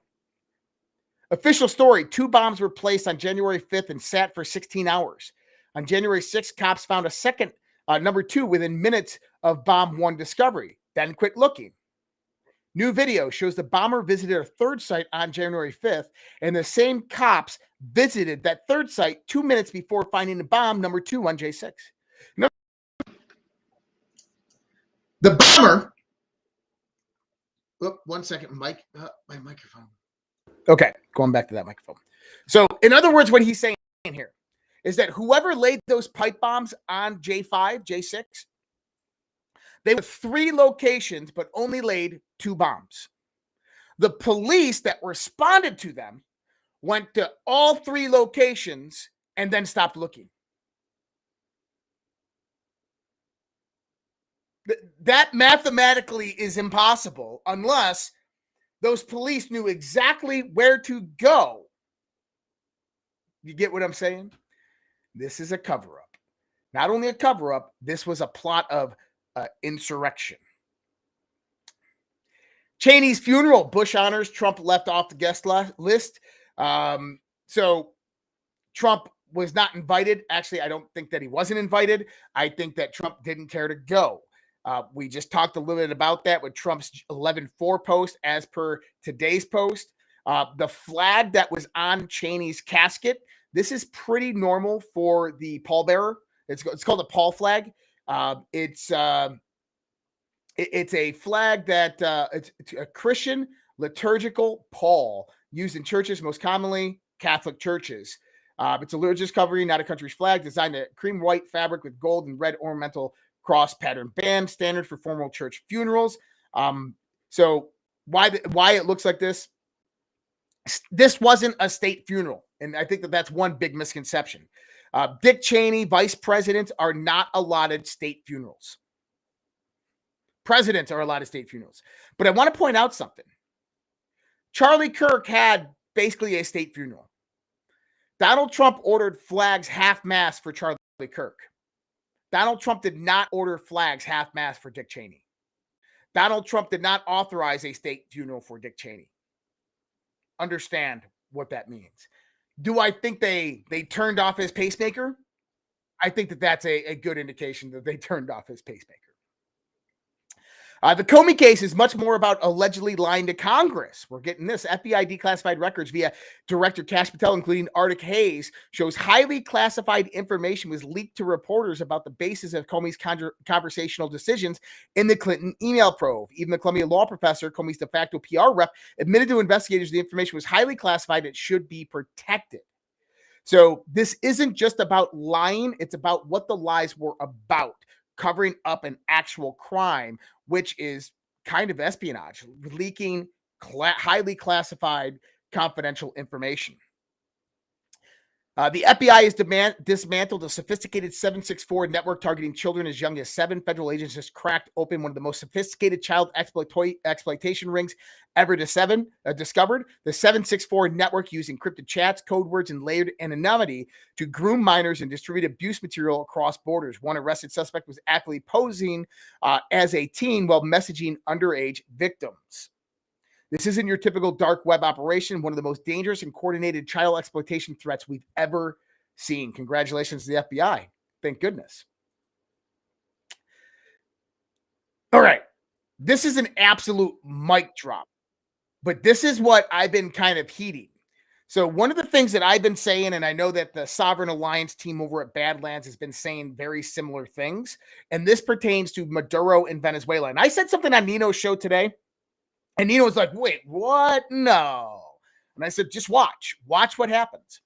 Official story, 2 bombs were placed on January 5th and sat for 16 hours. On January 6th, cops found a second, number 2, within minutes of bomb 1 discovery, then quit looking. New video shows the bomber visited a third site on January 5th, and the same cops visited that third site 2 minutes before finding the bomb number 2 on J6. The bomber. Oh, 1 second, Mike. My microphone. Okay, going back to that microphone. So, in other words, what he's saying here is that whoever laid those pipe bombs on J5, J6, they were 3 locations, but only laid 2 bombs. The police that responded to them went to all 3 locations and then stopped looking. That mathematically is impossible unless those police knew exactly where to go. You get what I'm saying? This is a cover-up. Not only a cover-up, this was a plot of insurrection. Cheney's funeral, Bush honors, Trump left off the guest list. So Trump was not invited. Actually, I don't think that he wasn't invited. I think that Trump didn't care to go. We just talked a little bit about that with Trump's 11/4 post as per today's post. The flag that was on Cheney's casket, this is pretty normal for the pallbearer. It's called a pall flag. It's a flag that it's a Christian liturgical pall used in churches, most commonly Catholic churches. It's a religious covering, not a country's flag, designed in cream white fabric with gold and red ornamental cross pattern band, standard for formal church funerals. So why it looks like this? This wasn't a state funeral, and I think that that's one big misconception. Dick Cheney, vice presidents are not allotted state funerals. Presidents are allotted state funerals. But I want to point out something. Charlie Kirk had basically a state funeral. Donald Trump ordered flags half-mast for Charlie Kirk. Donald Trump did not order flags half-mast for Dick Cheney. Donald Trump did not authorize a state funeral for Dick Cheney. Understand what that means. Do I think they turned off his pacemaker? I think that's a good indication that they turned off his pacemaker. The Comey case is much more about allegedly lying to Congress. We're getting this. FBI declassified records via Director Kash Patel, including Arctic Hayes, shows highly classified information was leaked to reporters about the basis of Comey's conversational decisions in the Clinton email probe. Even the Columbia law professor, Comey's de facto PR rep, admitted to investigators the information was highly classified. It should be protected. So this isn't just about lying. It's about what the lies were about. Covering up an actual crime, which is kind of espionage, leaking highly classified confidential information. The FBI has dismantled a sophisticated 764 network targeting children as young as 7. Federal agents just cracked open one of the most sophisticated child exploitation rings ever discovered. The 764 network used encrypted chats, code words, and layered anonymity to groom minors and distribute abuse material across borders. One arrested suspect was actively posing as a teen while messaging underage victims. This isn't your typical dark web operation, one of the most dangerous and coordinated child exploitation threats we've ever seen. Congratulations to the FBI. Thank goodness. All right. This is an absolute mic drop, but this is what I've been kind of heeding. So one of the things that I've been saying, and I know that the Sovereign Alliance team over at Badlands has been saying very similar things, and this pertains to Maduro in Venezuela. And I said something on Nino's show today, and Nino was like, wait, what? No. And I said, just watch. Watch what happens.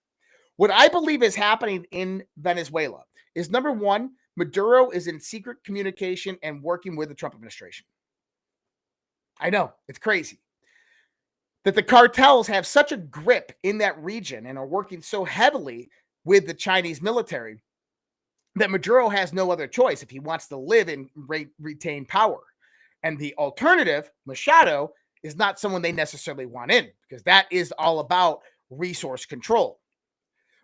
What I believe is happening in Venezuela is, number one, Maduro is in secret communication and working with the Trump administration. I know, it's crazy. That the cartels have such a grip in that region and are working so heavily with the Chinese military that Maduro has no other choice if he wants to live and retain power. And the alternative, Machado, is not someone they necessarily want in, because that is all about resource control.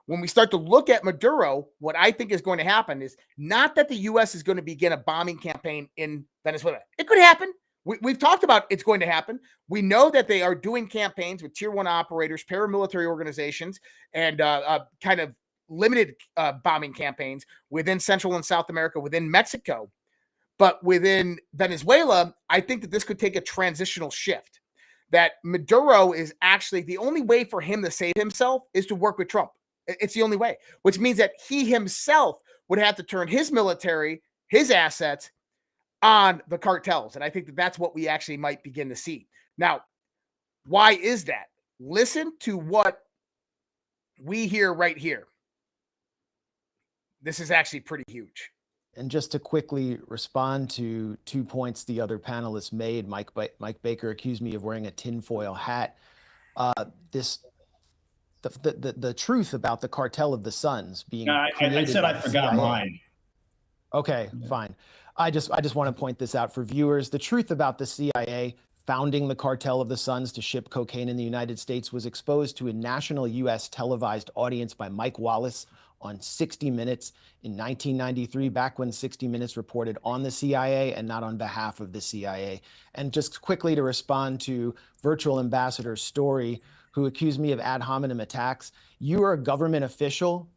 When we start to look at Maduro, what I think is going to happen is not that the U.S. is going to begin a bombing campaign in Venezuela. It could happen. We've talked about it's going to happen. We know that they are doing campaigns with tier 1 operators, paramilitary organizations, and kind of limited bombing campaigns within Central and South America, within Mexico. But within Venezuela, I think that this could take a transitional shift. That Maduro is actually the only way for him to save himself is to work with Trump. It's the only way, which means that he himself would have to turn his military, his assets on the cartels. And I think that that's what we actually might begin to see. Now, why is that? Listen to what we hear right here. This is actually pretty huge. And just to quickly respond to 2 points the other panelists made, Mike Baker accused me of wearing a tinfoil hat. The truth about the Cartel of the Suns being created. I said I forgot mine. Okay, fine. I just want to point this out for viewers. The truth about the CIA founding the Cartel of the Suns to ship cocaine in the United States was exposed to a national U.S. televised audience by Mike Wallace on 60 Minutes in 1993, back when 60 Minutes reported on the CIA and not on behalf of the CIA. And just quickly to respond to Virtual Ambassador Story, who accused me of ad hominem attacks. You are a government official.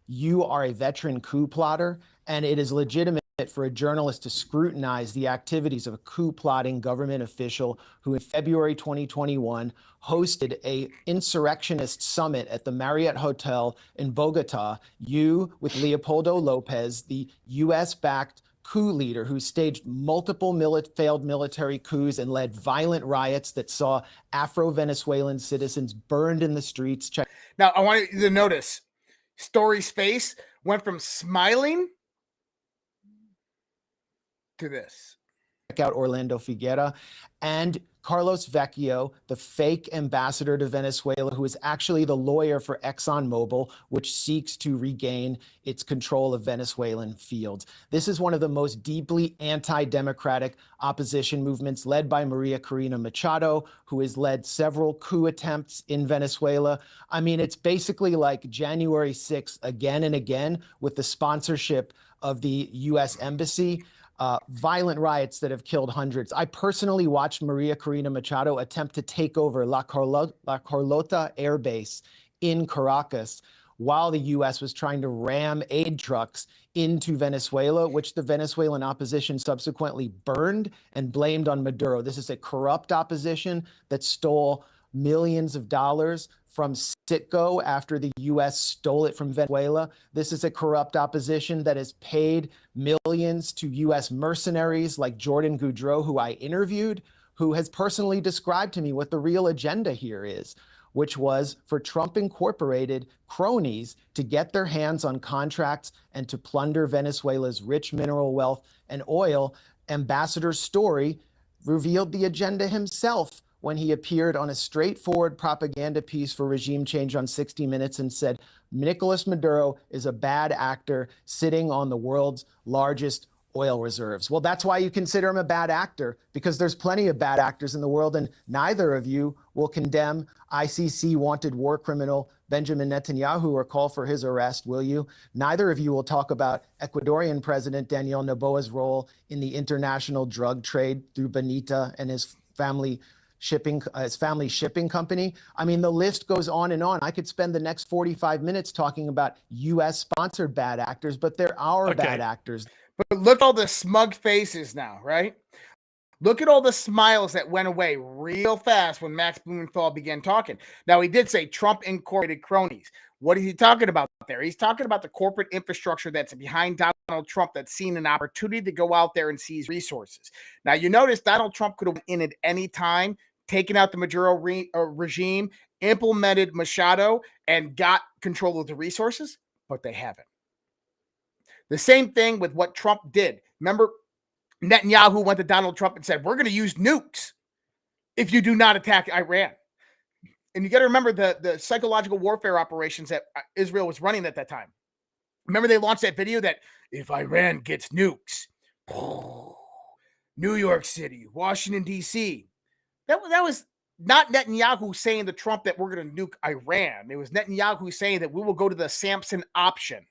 You are a veteran coup plotter, and it is legitimate for a journalist to scrutinize the activities of a coup-plotting government official who in February 2021 hosted a insurrectionist summit at the Marriott Hotel in Bogota. You, with Leopoldo Lopez, the US-backed coup leader who staged multiple failed military coups and led violent riots that saw Afro-Venezuelan citizens burned in the streets. Now, I want you to notice, Story's face went from smiling to this. out Orlando Figuera, and Carlos Vecchio, the fake ambassador to Venezuela, who is actually the lawyer for ExxonMobil, which seeks to regain its control of Venezuelan fields. This is one of the most deeply anti-democratic opposition movements led by Maria Corina Machado, who has led several coup attempts in Venezuela. I mean, it's basically like January 6th again and again with the sponsorship of the U.S. Embassy. Violent riots that have killed hundreds. I personally watched Maria Corina Machado attempt to take over La Carlota Air Base in Caracas while the U.S. was trying to ram aid trucks into Venezuela, which the Venezuelan opposition subsequently burned and blamed on Maduro. This is a corrupt opposition that stole millions of dollars from Citgo after the U.S. stole it from Venezuela. This is a corrupt opposition that has paid millions to U.S. mercenaries like Jordan Goudreau, who I interviewed, who has personally described to me what the real agenda here is, which was for Trump Incorporated cronies to get their hands on contracts and to plunder Venezuela's rich mineral wealth and oil. Ambassador Story revealed the agenda himself when he appeared on a straightforward propaganda piece for regime change on 60 Minutes and said, Nicolas Maduro is a bad actor sitting on the world's largest oil reserves. Well, that's why you consider him a bad actor, because there's plenty of bad actors in the world, and neither of you will condemn ICC wanted war criminal Benjamin Netanyahu or call for his arrest, will you? Neither of you will talk about Ecuadorian President Daniel Noboa's role in the international drug trade through Benita and his family shipping company. I mean, the list goes on and on. I could spend the next 45 minutes talking about U.S. sponsored bad actors, but there are bad actors. But look at all the smug faces now, right? Look at all the smiles that went away real fast when Max Blumenthal began talking. Now, he did say Trump Incorporated cronies. What is he talking about there? He's talking about the corporate infrastructure that's behind Donald Trump that's seen an opportunity to go out there and seize resources. Now, you notice Donald Trump could have been in at any time, taken out the Maduro regime, implemented Machado, and got control of the resources, but they haven't. The same thing with what Trump did. Remember, Netanyahu went to Donald Trump and said, we're going to use nukes if you do not attack Iran. And you got to remember the psychological warfare operations that Israel was running at that time. Remember they launched that video that if Iran gets nukes, New York City, Washington, D.C., that was not Netanyahu saying to Trump that we're going to nuke Iran. It was Netanyahu saying that we will go to the Samson option.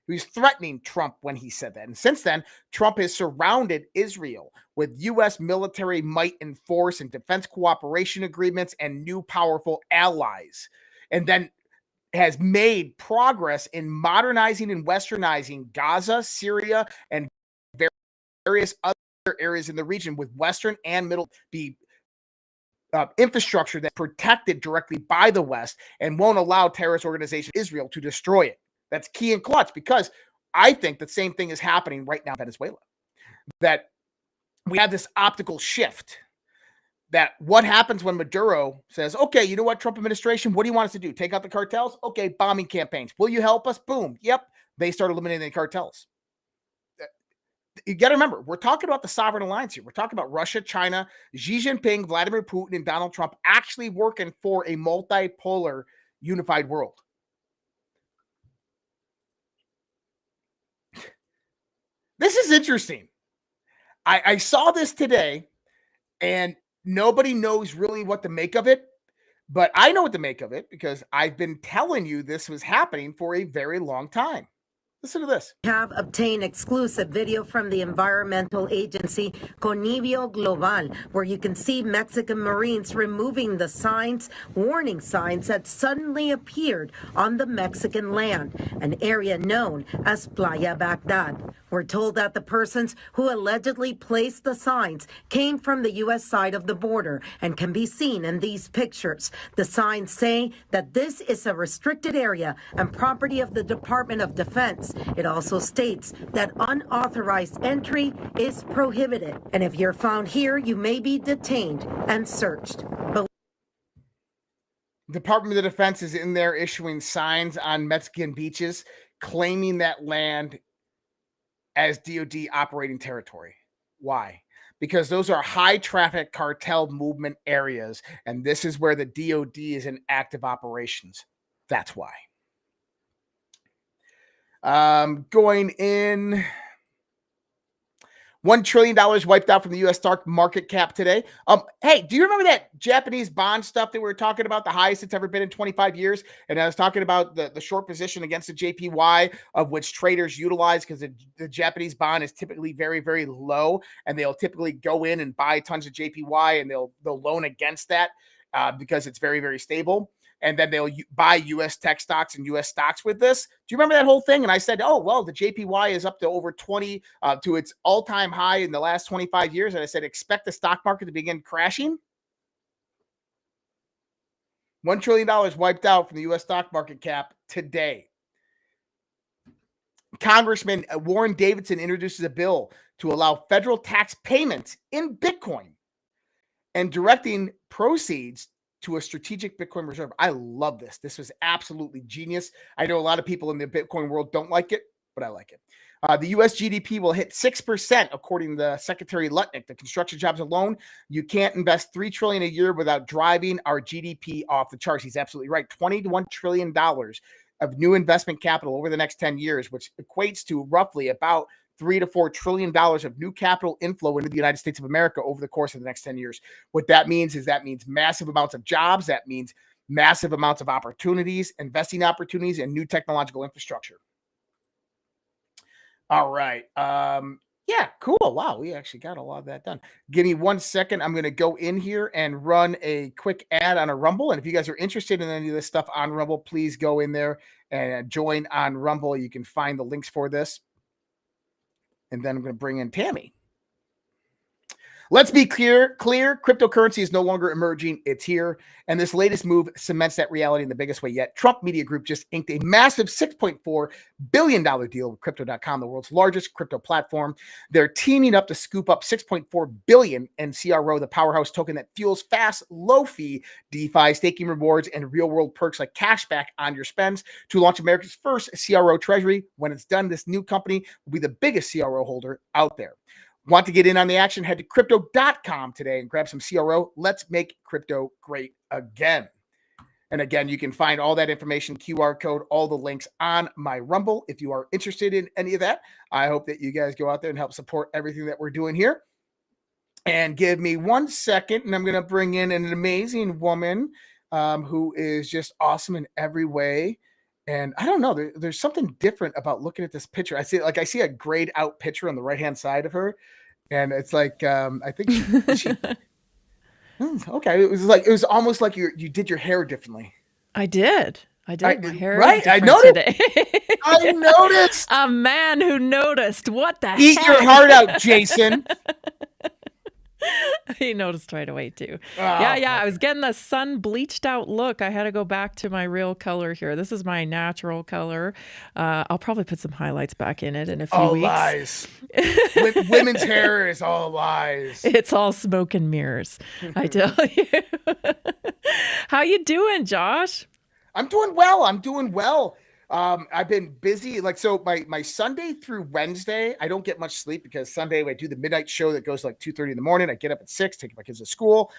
He was threatening Trump when he said that. And since then, Trump has surrounded Israel with U.S. military might and force and defense cooperation agreements and new powerful allies. And then has made progress in modernizing and westernizing Gaza, Syria, and various other areas in the region with Western and Middle infrastructure that's protected directly by the West and won't allow terrorist organization Israel to destroy it. That's key and clutch, because I think the same thing is happening right now in Venezuela. That we have this optical shift. That what happens when Maduro says, okay, you know what, Trump administration, what do you want us to do? Take out the cartels? Okay, bombing campaigns. Will you help us? Boom. Yep. They start eliminating the cartels. You got to remember, we're talking about the sovereign alliance here. We're talking about Russia, China, Xi Jinping, Vladimir Putin, and Donald Trump actually working for a multipolar unified world. This is interesting. I saw this today, and nobody knows really what to make of it, but I know what to make of it because I've been telling you this was happening for a very long time. Listen to this. Have obtained exclusive video from the environmental agency Conivio Global, where you can see Mexican Marines removing the signs, warning signs that suddenly appeared on the Mexican land, an area known as Playa Baghdad. We're told that the persons who allegedly placed the signs came from the U.S. side of the border and can be seen in these pictures. The signs say that this is a restricted area and property of the Department of Defense. It also states that unauthorized entry is prohibited. And if you're found here, you may be detained and searched. But Department of Defense is in there issuing signs on Mexican beaches, claiming that land as DOD operating territory. Why? Because those are high traffic cartel movement areas, and this is where the DOD is in active operations. That's why. Going in, $1 trillion wiped out from the U.S. stock market cap today. Hey, do you remember that Japanese bond stuff that we were talking about, the highest it's ever been in 25 years? And I was talking about the short position against the JPY, of which traders utilize because the Japanese bond is typically very, very low, and they'll typically go in and buy tons of JPY, and they'll loan against that because it's very, very stable. And then they'll buy U.S. tech stocks and U.S. stocks with this. Do you remember that whole thing? And I said, oh, well, the JPY is up to over 20 to its all-time high in the last 25 years. And I said, expect the stock market to begin crashing. $1 trillion wiped out from the U.S. stock market cap today. Congressman Warren Davidson introduces a bill to allow federal tax payments in Bitcoin and directing proceeds to a strategic Bitcoin reserve. I love this. This was absolutely genius. I know a lot of people in the Bitcoin world don't like it, but I like it. The U.S. GDP will hit 6%, according to Secretary Lutnick. The construction jobs alone, you can't invest $3 trillion a year without driving our GDP off the charts. He's absolutely right. $21 trillion of new investment capital over the next 10 years, which equates to roughly about $3 to $4 trillion of new capital inflow into the United States of America over the course of the next 10 years. What that means is massive amounts of jobs. That means massive amounts of opportunities, investing opportunities, and new technological infrastructure. All right. Yeah, cool. Wow, we actually got a lot of that done. Give me 1 second. I'm going to go in here and run a quick ad on a Rumble. And if you guys are interested in any of this stuff on Rumble, please go in there and join on Rumble. You can find the links for this. And then I'm going to bring in Tammy. Let's be clear. Cryptocurrency is no longer emerging. It's here. And this latest move cements that reality in the biggest way yet. Trump Media Group just inked a massive $6.4 billion deal with Crypto.com, the world's largest crypto platform. They're teaming up to scoop up $6.4 billion in CRO, the powerhouse token that fuels fast, low-fee DeFi, staking rewards, and real-world perks like cashback on your spends to launch America's first CRO treasury. When it's done, this new company will be the biggest CRO holder out there. Want to get in on the action? Head to crypto.com today and grab some CRO. Let's make crypto great again. And again, you can find all that information, QR code, all the links on my Rumble. If you are interested in any of that, I hope that you guys go out there and help support everything that we're doing here. And give me 1 second, and I'm going to bring in an amazing woman who is just awesome in every way. And I don't know, there's something different about looking at this picture. I see a grayed out picture on the right-hand side of her. And it's like, I think she okay. It was almost like you did your hair differently. I did. My hair right. is I different noticed. today. I noticed. A man who noticed. What the Eat heck? your heart out, Jason. He noticed right away too. I was getting the sun bleached out look. I had to go back to my real color here. This is my natural color. I'll probably put some highlights back in it in a few weeks. Lies. Women's hair is all lies. It's all smoke and mirrors, I tell you. How you doing, Josh? I'm doing well. I've been busy. So my Sunday through Wednesday, I don't get much sleep because Sunday I do the midnight show that goes like 2:30 in the morning. I get up at 6, take my kids to school.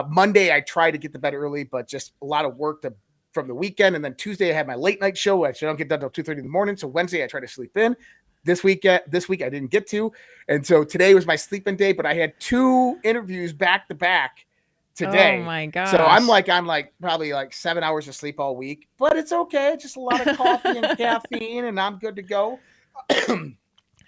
Monday, I try to get to bed early, but just a lot of work from the weekend. And then Tuesday, I have my late night show. I don't get done until 2:30 in the morning. So Wednesday, I try to sleep in. This week I didn't get to. And so today was my sleeping day, but I had 2 interviews back to back today. Oh my gosh. So I'm on probably 7 hours of sleep all week, but it's okay. Just a lot of coffee and caffeine and I'm good to go.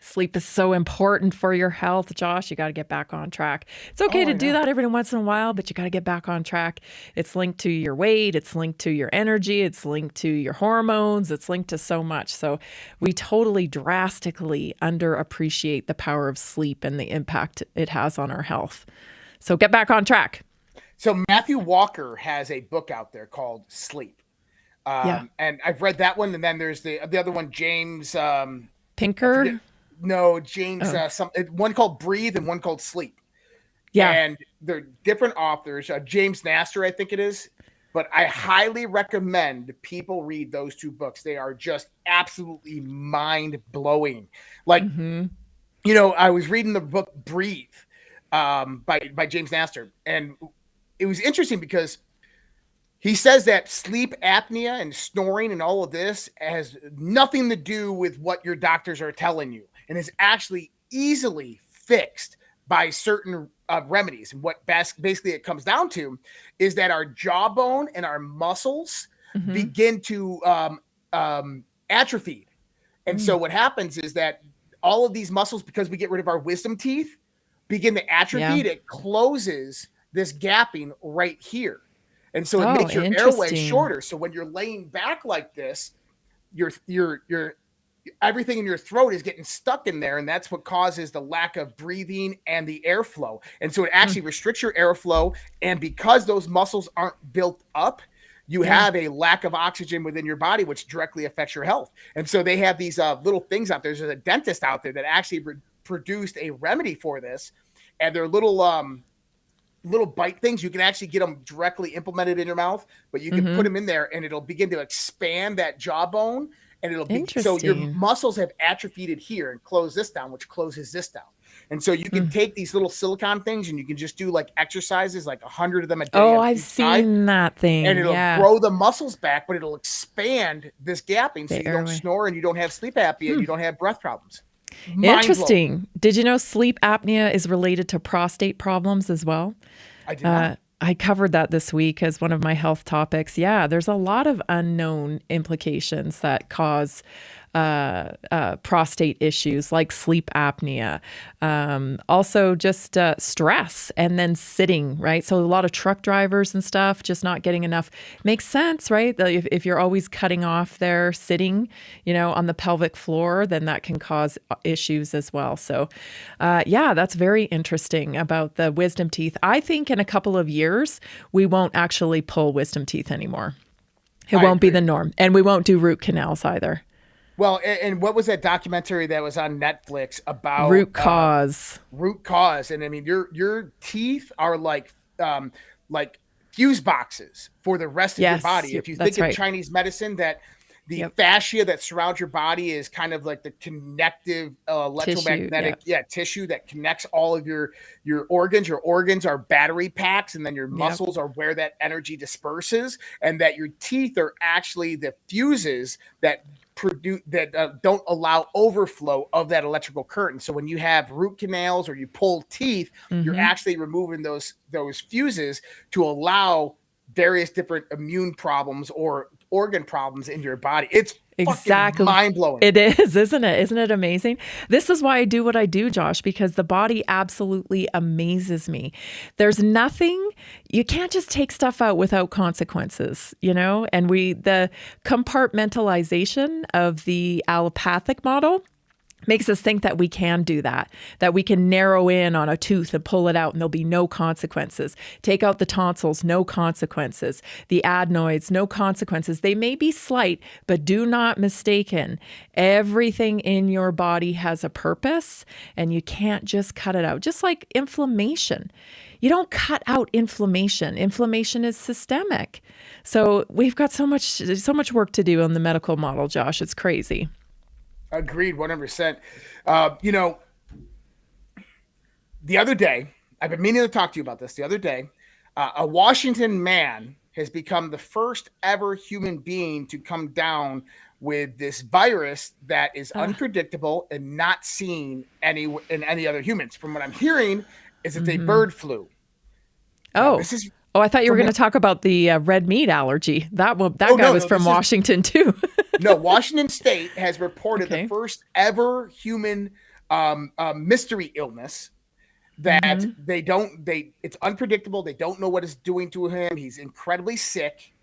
Sleep is so important for your health, Josh. You got to get back on track. It's okay to do that every once in a while, but you got to get back on track. It's linked to your weight. It's linked to your energy. It's linked to your hormones. It's linked to so much. So we totally drastically underappreciate the power of sleep and the impact it has on our health. So get back on track. So Matthew Walker has a book out there called Sleep. And I've read that one. And then there's the other one, James Pinker. One called Breathe and one called Sleep. Yeah. And they're different authors. James Nasser, I think it is. But I highly recommend people read those 2 books. They are just absolutely mind-blowing. you know, I was reading the book Breathe by James Nestor, and it was interesting because he says that sleep apnea and snoring and all of this has nothing to do with what your doctors are telling you, and is actually easily fixed by certain remedies. And what basically it comes down to is that our jawbone and our muscles begin to atrophy. And so what happens is that all of these muscles, because we get rid of our wisdom teeth, begin to atrophy. It closes this gapping right here. And so it makes your airway shorter. So when you're laying back like this, your everything in your throat is getting stuck in there, and that's what causes the lack of breathing and the airflow. And so it actually restricts your airflow, and because those muscles aren't built up, you have a lack of oxygen within your body, which directly affects your health. And so they have these little things out there. There's a dentist out there that actually produced a remedy for this, and they're little bite things. You can actually get them directly implemented in your mouth, but you can put them in there, and it'll begin to expand that jawbone. And it'll be so your muscles have atrophied here and close this down, which closes this down. And so you can take these little silicone things and you can just do like exercises, like 100 of them a day. Oh, I've seen that thing. And it'll grow the muscles back, but it'll expand this gapping so you don't snore and you don't have sleep apnea and you don't have breath problems. Interesting. Did you know sleep apnea is related to prostate problems as well? I did not. I covered that this week as one of my health topics. Yeah, there's a lot of unknown implications that cause prostate issues like sleep apnea. Also just stress and then sitting, right? So a lot of truck drivers and stuff just not getting enough. Makes sense, right? If you're always cutting off their sitting, you know, on the pelvic floor, then that can cause issues as well. So yeah, that's very interesting about the wisdom teeth. I think in a couple of years, we won't actually pull wisdom teeth anymore. It won't be the norm. And we won't do root canals either. Well, and what was that documentary that was on Netflix about root cause? Root cause, and I mean, your teeth are like fuse boxes for the rest of your body. If you think of Chinese medicine, that the fascia that surrounds your body is kind of like the connective electromagnetic tissue that connects all of your organs. Your organs are battery packs, and then your muscles are where that energy disperses, and that your teeth are actually the fuses that don't allow overflow of that electrical current. So when you have root canals or you pull teeth, you're actually removing those fuses to allow various different immune problems or organ problems in your body. It's exactly mind-blowing. It is, isn't it? Isn't it amazing? This is why I do what I do, Josh, because the body absolutely amazes me. There's nothing, you can't just take stuff out without consequences, you know? And the compartmentalization of the allopathic model makes us think that we can do that we can narrow in on a tooth and pull it out and there'll be no consequences. Take out the tonsils, no consequences. The adenoids, no consequences. They may be slight, but do not mistaken. Everything in your body has a purpose and you can't just cut it out. Just like inflammation. You don't cut out inflammation. Inflammation is systemic. So we've got so much work to do on the medical model, Josh. It's crazy. Agreed, 100%. You know, the other day, I've been meaning to talk to you about this. The other day, a Washington man has become the first ever human being to come down with this virus that is unpredictable and not seen in any other humans. From what I'm hearing, is it's a bird flu. Oh, I thought you were going to talk about the red meat allergy. That guy was from Washington too. No, Washington State has reported the first ever human mystery illness that it's unpredictable. They don't know what it's doing to him. He's incredibly sick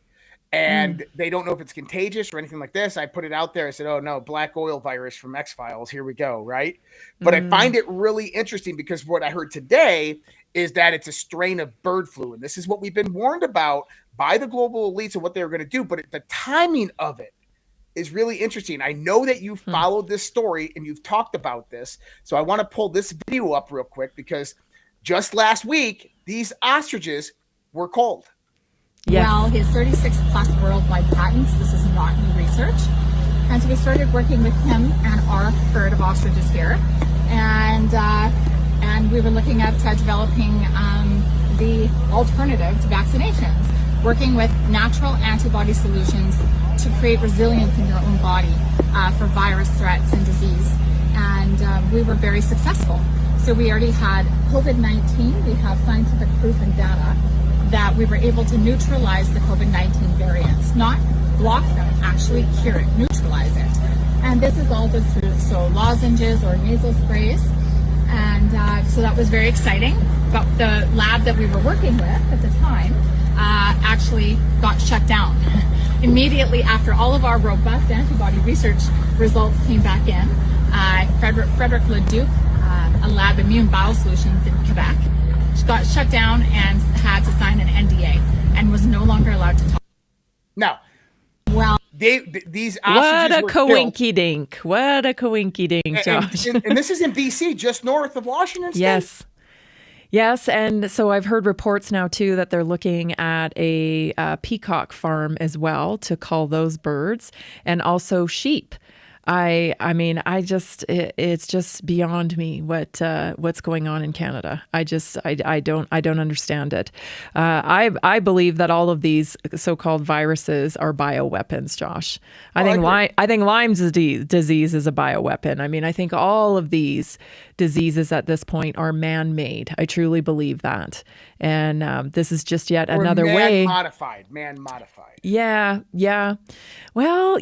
and they don't know if it's contagious or anything like this. I put it out there. I said, oh no, black oil virus from X-Files. Here we go. Right. But I find it really interesting because what I heard today is that it's a strain of bird flu. And this is what we've been warned about by the global elites and what they were going to do. But the timing of it is really interesting. I know that you followed this story and you've talked about this. So I want to pull this video up real quick because just last week, these ostriches were culled. Yes. Well, he has 36 plus worldwide patents. This is not new research. And so we started working with him and our herd of ostriches here and we were looking at developing the alternative to vaccinations, working with natural antibody solutions to create resilience in your own body for virus threats and disease. And we were very successful. So we already had COVID-19, we have scientific proof and data that we were able to neutralize the COVID-19 variants, not block them, actually cure it, neutralize it. And this is all just through lozenges or nasal sprays. And so that was very exciting. But the lab that we were working with at the time actually got shut down. Immediately after all of our robust antibody research results came back in, Frederic Leduc, a lab, Immune Biosolutions in Quebec, got shut down and had to sign an NDA and was no longer allowed to talk. Now, well, these what a were coinky dink! What a coinky dink, Josh! And this is in BC, just north of Washington State. Yes, and so I've heard reports now too that they're looking at a peacock farm as well to cull those birds, and also sheep. It's just beyond me what's going on in Canada. I don't understand it. I believe that all of these so-called viruses are bioweapons, Josh. I think Lyme's disease is a bioweapon. I mean, I think all of these diseases at this point are man-made. I truly believe that. And this is just yet another way. Man modified. Yeah. Well,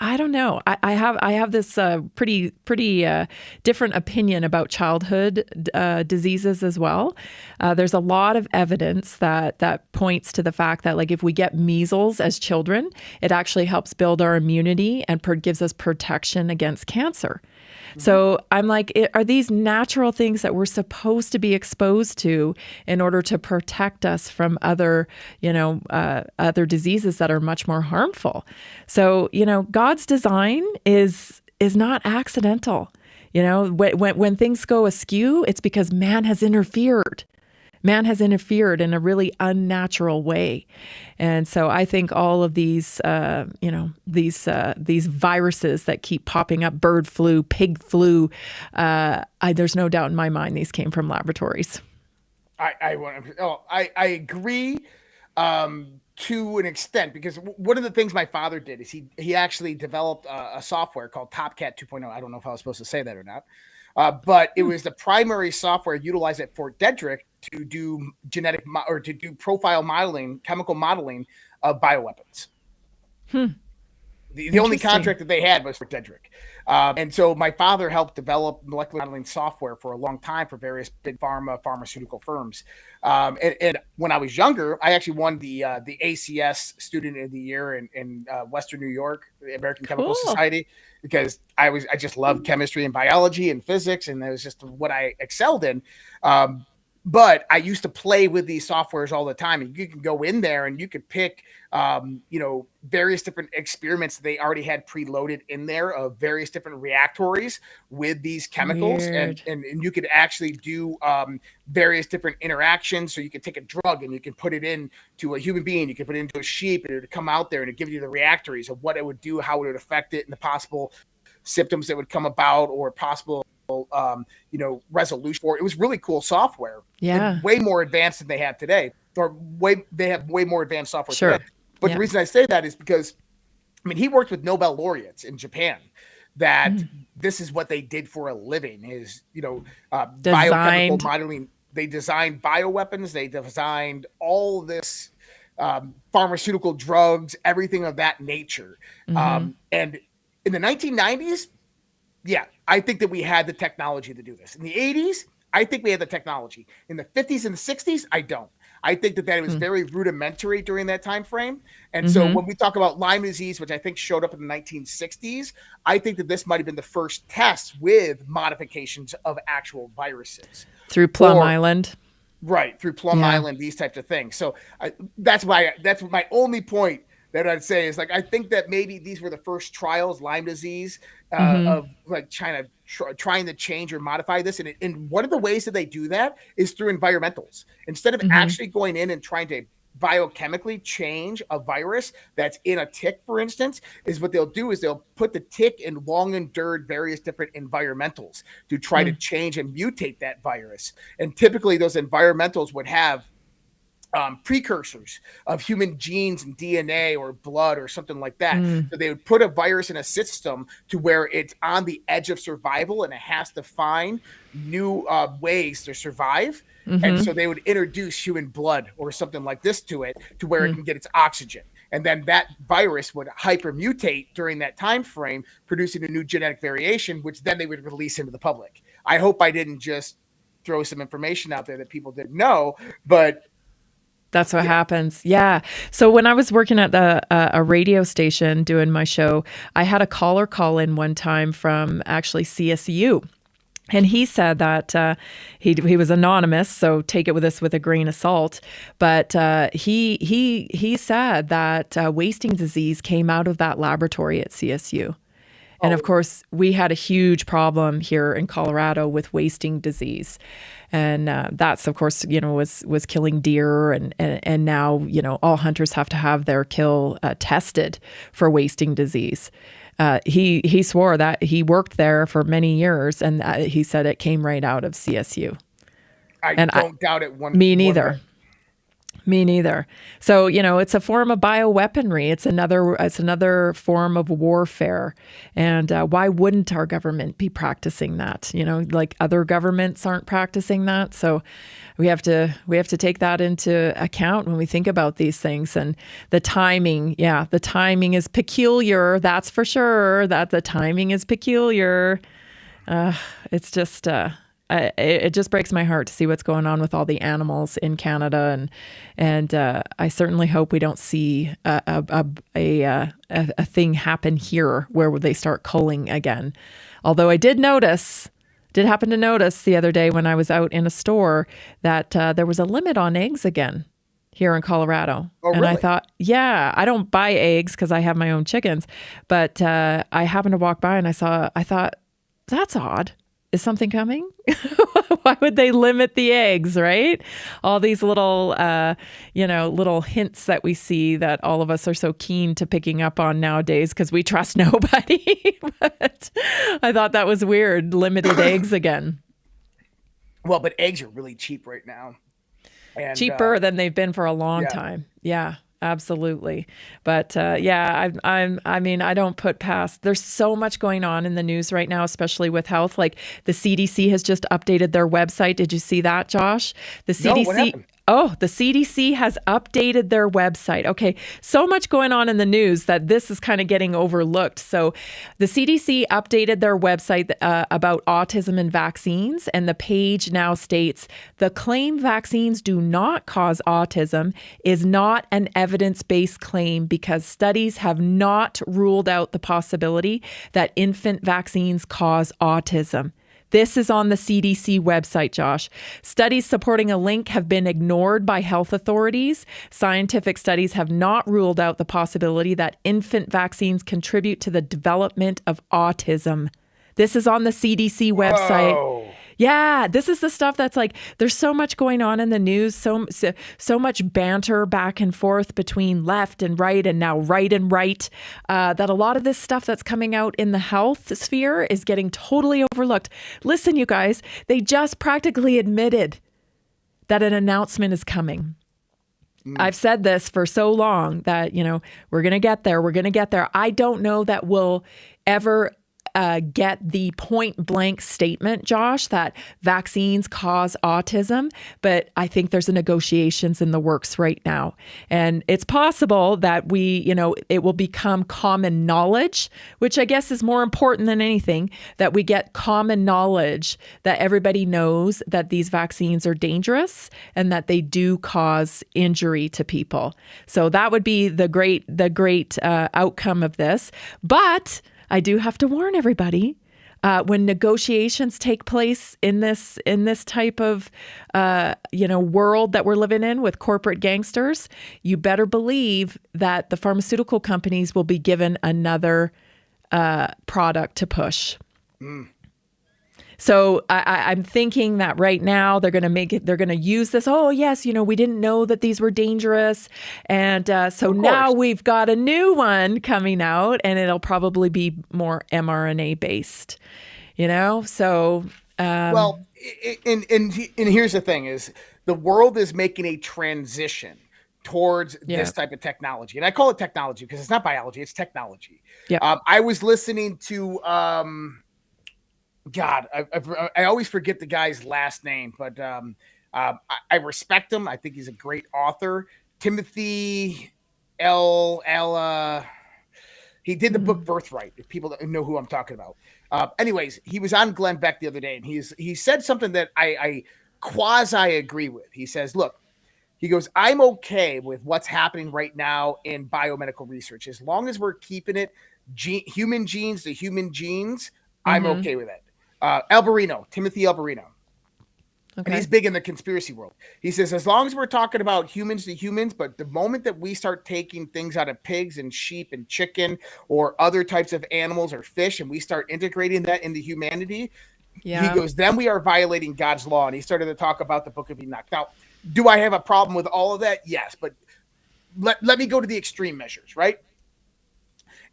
I don't know. I have this pretty different opinion about childhood diseases as well. There's a lot of evidence that points to the fact that, like, if we get measles as children, it actually helps build our immunity and gives us protection against cancer. So I'm like, are these natural things that we're supposed to be exposed to in order to protect us from other diseases that are much more harmful? So, God's design is not accidental. When things go askew, it's because man has interfered. Man has interfered in a really unnatural way. And so I think all of these viruses that keep popping up, bird flu, pig flu, there's no doubt in my mind these came from laboratories. I agree to an extent, because one of the things my father did is he actually developed a software called Topcat 2.0. I don't know if I was supposed to say that or not. But it was the primary software utilized at Fort Detrick to do profile modeling, chemical modeling of bioweapons. The only contract that they had was for Detrick. And so my father helped develop molecular modeling software for a long time for various big pharmaceutical firms. And when I was younger, I actually won the ACS Student of the Year in Western New York, the American Chemical Society, because I just loved chemistry and biology and physics, and that was just what I excelled in. But I used to play with these softwares all the time, and you can go in there and you could pick, various different experiments that they already had preloaded in there of various different reactories with these chemicals, and you could actually do various different interactions. So you could take a drug and you can put it into a human being, you could put it into a sheep, and it would come out there and it give you the reactories of what it would do, how it would affect it, and the possible symptoms that would come about, or possible resolution for it. It was really cool software. Yeah. Way more advanced than they have today. They have way more advanced software today. But the reason I say that is because, he worked with Nobel laureates in Japan that this is what they did for a living, is, biochemical modeling. They designed bioweapons. They designed all this pharmaceutical drugs, everything of that nature. And in the 1990s, I think that we had the technology to do this. In the 80s, I think we had the technology. In the 50s and the 60s, I don't. I think that it was very rudimentary during that time frame. And so when we talk about Lyme disease, which I think showed up in the 1960s, I think that this might have been the first test with modifications of actual viruses. Through Plum Island. Right, through Plum Island, these types of things. So that's my only point that I'd say is, like, I think that maybe these were the first trials, Lyme disease, of like China trying to change or modify this. And one of the ways that they do that is through environmentals. Instead of actually going in and trying to biochemically change a virus that's in a tick, for instance, is what they'll do is they'll put the tick in long endured various different environmentals to try to change and mutate that virus. And typically those environmentals would have precursors of human genes and DNA or blood or something like that. So they would put a virus in a system to where it's on the edge of survival and it has to find new ways to survive. And so they would introduce human blood or something like this to it to where it can get its oxygen. And then that virus would hypermutate during that time frame, producing a new genetic variation, which then they would release into the public. I hope I didn't just throw some information out there that people didn't know, but that's what happens. Yeah. So when I was working at a radio station doing my show, I had a caller call in one time from actually CSU. And he said that he was anonymous, so take it with this with a grain of salt. But he said that wasting disease came out of that laboratory at CSU. And of course, we had a huge problem here in Colorado with wasting disease. And that's, of course, was killing deer. And now, all hunters have to have their kill tested for wasting disease. He swore that he worked there for many years, and he said it came right out of CSU. I don't doubt it. Me neither. Me neither. So, it's a form of bioweaponry. It's another form of warfare. And why wouldn't our government be practicing that? Like other governments aren't practicing that. So we have to take that into account when we think about these things. And the timing, the timing is peculiar. That's for sure. That the timing is peculiar. It's just... it just breaks my heart to see what's going on with all the animals in Canada, and I certainly hope we don't see a thing happen here where they start culling again. Although I did happen to notice the other day when I was out in a store that there was a limit on eggs again here in Colorado. Oh, and really? I thought, I don't buy eggs because I have my own chickens, but I happened to walk by and I thought, that's odd. Is something coming? Why would they limit the eggs, right? All these little, little hints that we see that all of us are so keen to picking up on nowadays because we trust nobody. But I thought that was weird. Limited eggs again. Well, but eggs are really cheap right now. And, cheaper than they've been for a long time. Yeah. Absolutely. But I mean, I don't put past, there's so much going on in the news right now, especially with health. Like the CDC has just updated their website. Did you see that, Josh? The CDC. What happened? Oh, the CDC has updated their website. Okay, so much going on in the news that this is kind of getting overlooked. So the CDC updated their website about autism and vaccines, and the page now states, the claim vaccines do not cause autism is not an evidence-based claim because studies have not ruled out the possibility that infant vaccines cause autism. This is on the CDC website, Josh. Studies supporting a link have been ignored by health authorities. Scientific studies have not ruled out the possibility that infant vaccines contribute to the development of autism. This is on the CDC website. Whoa. Yeah, this is the stuff that's like, there's so much going on in the news, so much banter back and forth between left and right and now right and right, that a lot of this stuff that's coming out in the health sphere is getting totally overlooked. Listen, you guys, they just practically admitted that an announcement is coming. I've said this for so long that, we're going to get there. We're going to get there. I don't know that we'll ever get the point blank statement, Josh, that vaccines cause autism, but I think there's negotiations in the works right now. And it's possible that it will become common knowledge, which I guess is more important than anything, that we get common knowledge that everybody knows that these vaccines are dangerous and that they do cause injury to people. So that would be the great outcome of this. But I do have to warn everybody, when negotiations take place in this type of world that we're living in with corporate gangsters, you better believe that the pharmaceutical companies will be given another product to push. So I'm thinking that right now they're going to use this. Oh, yes, we didn't know that these were dangerous. And so now we've got a new one coming out, and it'll probably be more mRNA based, So, well, and here's the thing is the world is making a transition towards this type of technology. And I call it technology because it's not biology, it's technology. Yeah. I was listening to, God, I always forget the guy's last name, but I respect him. I think he's a great author. Timothy he did the book Birthright, if people know who I'm talking about. Anyways, he was on Glenn Beck the other day, and he said something that I quasi agree with. He says, look, he goes, I'm okay with what's happening right now in biomedical research. As long as we're keeping it human genes to human genes, I'm okay with it. Timothy Alberino. Okay. And he's big in the conspiracy world. He says, as long as we're talking about humans to humans, but the moment that we start taking things out of pigs and sheep and chicken or other types of animals or fish, and we start integrating that into humanity, he goes, then we are violating God's law. And he started to talk about the Book of Enoch. Now, do I have a problem with all of that? Yes, but let me go to the extreme measures, right?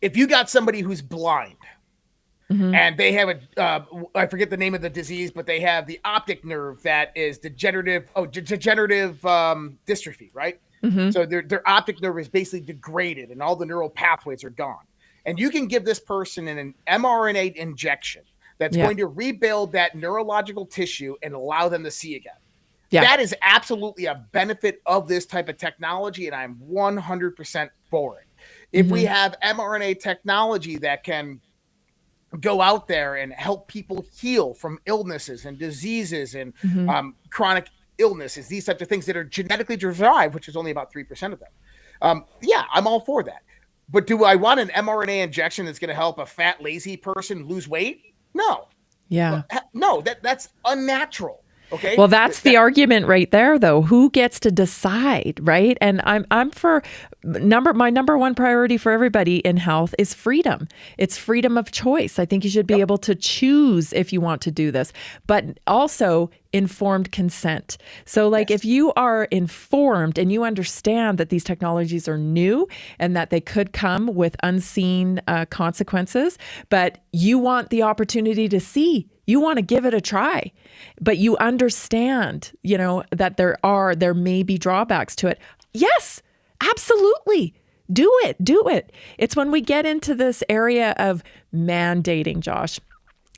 If you got somebody who's blind, and they have I forget the name of the disease, but they have the optic nerve that is degenerative dystrophy, right? So their optic nerve is basically degraded and all the neural pathways are gone. And you can give this person an mRNA injection that's going to rebuild that neurological tissue and allow them to see again. Yeah. That is absolutely a benefit of this type of technology, and I'm 100% for it. If we have mRNA technology that can go out there and help people heal from illnesses and diseases and chronic illnesses, these types of things that are genetically derived, which is only about 3% of them. I'm all for that. But do I want an mRNA injection that's going to help a fat, lazy person lose weight? No. Yeah. No, that's unnatural. Okay. Well, that's the argument right there, though. Who gets to decide, right? And I'm for my number one priority for everybody in health is freedom. It's freedom of choice. I think you should be able to choose if you want to do this, but also informed consent. So if you are informed and you understand that these technologies are new and that they could come with unseen consequences, but you want the opportunity to see, you want to give it a try, but you understand, that there may be drawbacks to it. Yes, absolutely. Do it. It's when we get into this area of mandating, Josh.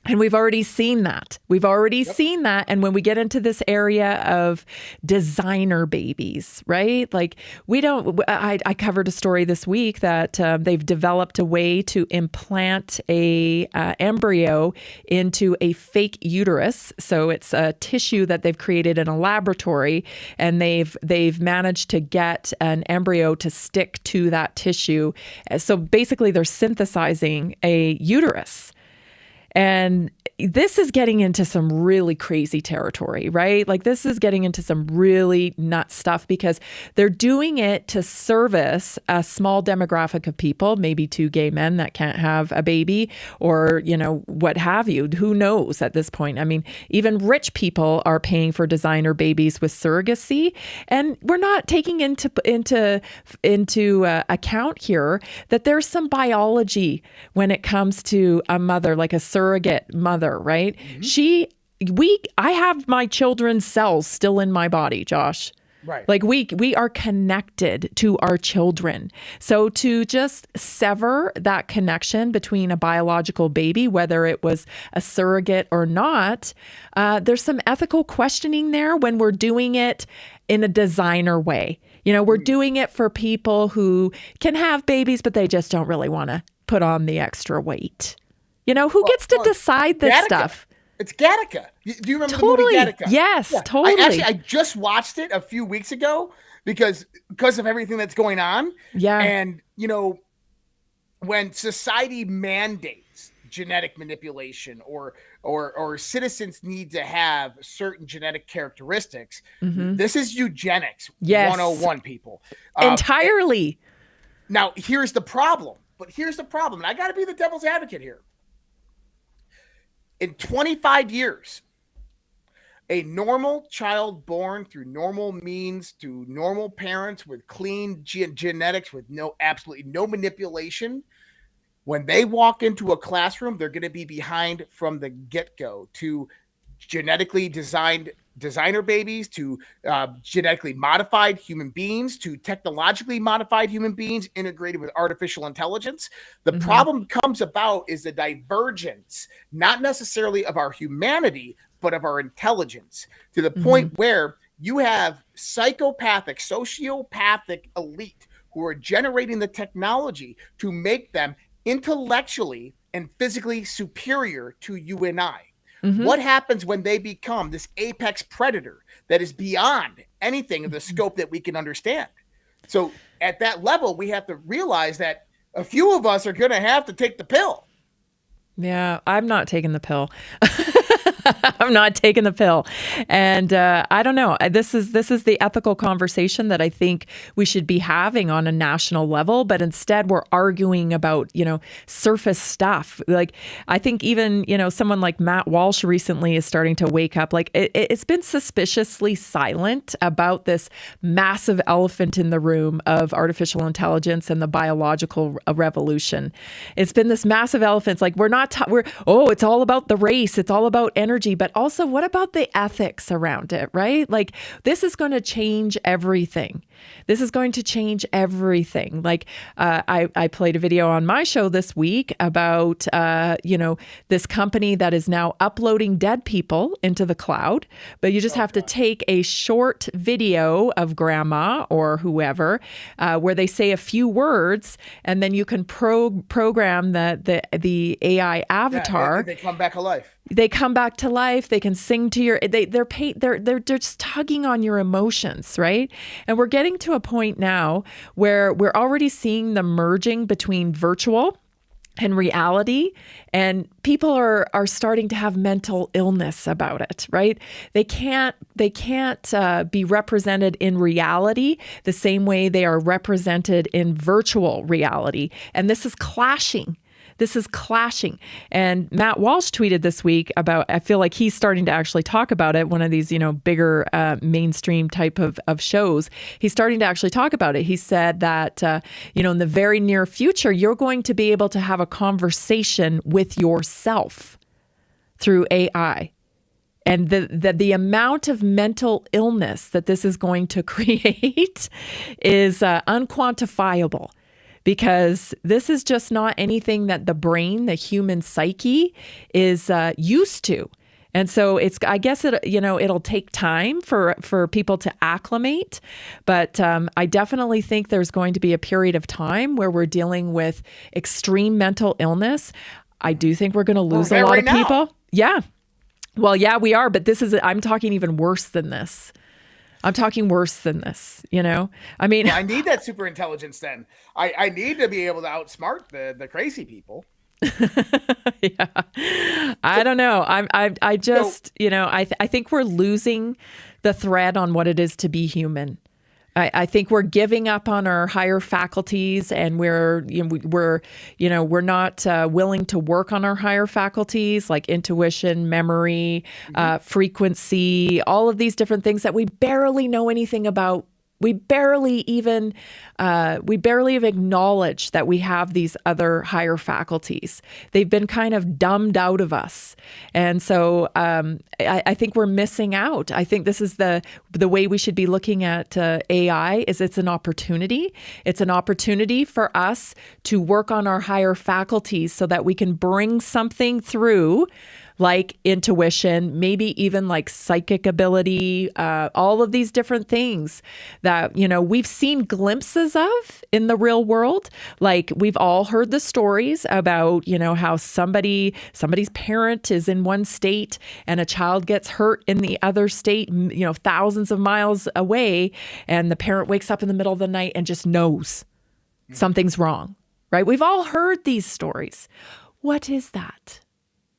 And we've already seen that. And when we get into this area of designer babies, right? I covered a story this week that they've developed a way to implant a embryo into a fake uterus. So it's a tissue that they've created in a laboratory, and they've managed to get an embryo to stick to that tissue. So basically they're synthesizing a uterus. And this is getting into some really crazy territory, right? This is getting into some really nuts stuff because they're doing it to service a small demographic of people, maybe 2 gay men that can't have a baby or, what have you. Who knows at this point? I mean, even rich people are paying for designer babies with surrogacy. And we're not taking into account here that there's some biology when it comes to a mother, like a surrogate mother, right? I have my children's cells still in my body, Josh. Right. We are connected to our children. So to just sever that connection between a biological baby, whether it was a surrogate or not, there's some ethical questioning there when we're doing it in a designer way. We're doing it for people who can have babies, but they just don't really want to put on the extra weight. Who gets to decide this stuff? It's Gattaca. Do you remember the movie Gattaca? Yes, totally. I just watched it a few weeks ago because of everything that's going on. Yeah. And, when society mandates genetic manipulation or citizens need to have certain genetic characteristics, this is eugenics 101, people. Entirely. Now, here's the problem. And I got to be the devil's advocate here. In 25 years, a normal child born through normal means to normal parents with clean genetics, with absolutely no manipulation, when they walk into a classroom, they're going to be behind from the get-go to genetically designer babies, to genetically modified human beings, to technologically modified human beings integrated with artificial intelligence. The problem comes about is the divergence, not necessarily of our humanity, but of our intelligence, to the point where you have psychopathic, sociopathic elite who are generating the technology to make them intellectually and physically superior to you and I. What happens when they become this apex predator that is beyond anything of the scope that we can understand? So at that level, we have to realize that a few of us are going to have to take the pill. Yeah, I'm not taking the pill. I'm not taking the pill. And I don't know. This is the ethical conversation that I think we should be having on a national level. But instead, we're arguing about, surface stuff. Like, I think even, someone like Matt Walsh recently is starting to wake up. Like, it's been suspiciously silent about this massive elephant in the room of artificial intelligence and the biological revolution. It's been this massive elephant. It's like, it's all about the race. It's all about energy. But also, what about the ethics around it, right? Like, this is going to change everything. This is going to change everything. Like, I played a video on my show this week about, this company that is now uploading dead people into the cloud. But you just have to take a short video of grandma or whoever, where they say a few words, and then you can program the AI avatar. Yeah, they come back alive. They come back to life. They can sing to your. They're just tugging on your emotions, right? And we're getting to a point now where we're already seeing the merging between virtual and reality, and people are starting to have mental illness about it, right? They can't be represented in reality the same way they are represented in virtual reality, and this is clashing. This is clashing. And Matt Walsh tweeted this week about, I feel like he's starting to actually talk about it, one of these, bigger mainstream type of shows. He's starting to actually talk about it. He said that, in the very near future, you're going to be able to have a conversation with yourself through AI. And the amount of mental illness that this is going to create is unquantifiable. Because this is just not anything that the brain, the human psyche, is used to. And so I guess it'll take time for people to acclimate. But I definitely think there's going to be a period of time where we're dealing with extreme mental illness. I do think we're going to lose a lot of people. Yeah. Well, yeah, we are. But I'm talking even worse than this. I'm talking worse than this, I mean, I need that super intelligence then. I need to be able to outsmart the crazy people. Yeah. I don't know. I just, I think we're losing the thread on what it is to be human. I think we're giving up on our higher faculties, and we're not willing to work on our higher faculties like intuition, memory, frequency, all of these different things that we barely know anything about. We barely have acknowledged that we have these other higher faculties. They've been kind of dumbed out of us. And so I think we're missing out. I think this is the way we should be looking at AI is it's an opportunity. It's an opportunity for us to work on our higher faculties so that we can bring something through like intuition, maybe even like psychic ability, all of these different things that, we've seen glimpses of in the real world. Like we've all heard the stories about, how somebody's parent is in one state and a child gets hurt in the other state, thousands of miles away. And the parent wakes up in the middle of the night and just knows something's wrong, right? We've all heard these stories. What is that?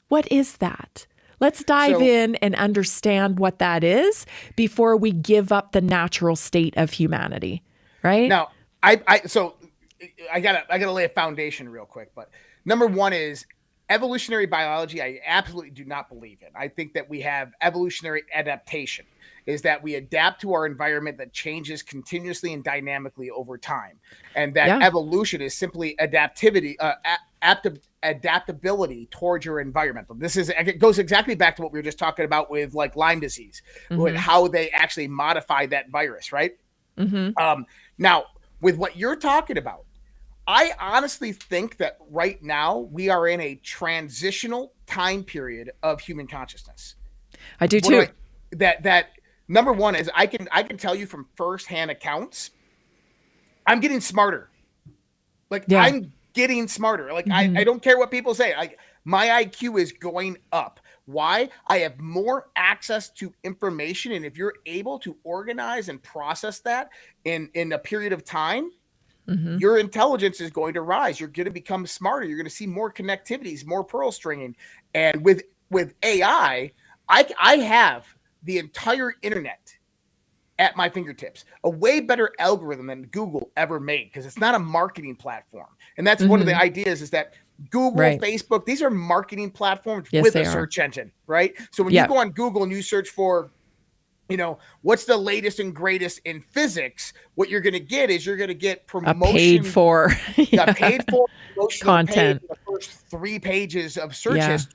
What is that? Let's dive in and understand what that is before we give up the natural state of humanity, right? Now, I gotta lay a foundation real quick. But number one is evolutionary biology, I absolutely do not believe in. I think that we have evolutionary adaptation, is that we adapt to our environment that changes continuously and dynamically over time. And that evolution is simply adaptability towards your environment. It goes exactly back to what we were just talking about with like Lyme disease, with how they actually modify that virus, right? Now, with what you're talking about, I honestly think that right now we are in a transitional time period of human consciousness. I do too. That number one is I can tell you from firsthand accounts, I'm getting smarter. I'm getting smarter. I don't care what people say. My IQ is going up. Why? I have more access to information, and if you're able to organize and process that in a period of time, your intelligence is going to rise. You're going to become smarter. You're going to see more connectivities, more pearl stringing. And with AI, I have the entire internet at my fingertips, a way better algorithm than Google ever made, because it's not a marketing platform. And that's one of the ideas, is that Google, Facebook, these are marketing platforms with a search engine, right? So when you go on Google and you search for, what's the latest and greatest in physics, what you're going to get is you're going to get promotion. Paid for content. The first 3 pages of search history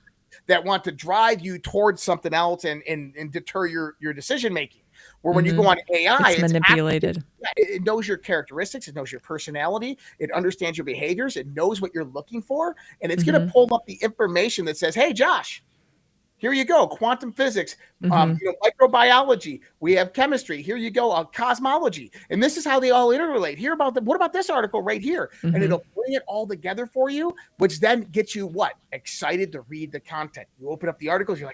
that want to drive you towards something else and deter your decision making. Where when you go on AI, it's manipulated. It knows your characteristics. It knows your personality. It understands your behaviors. It knows what you're looking for. And it's going to pull up the information that says, hey, Josh, here you go. Quantum physics, microbiology. We have chemistry. Here you go. Cosmology. And this is how they all interrelate. What about this article right here? And it'll bring it all together for you, which then gets you excited to read the content. You open up the articles. You're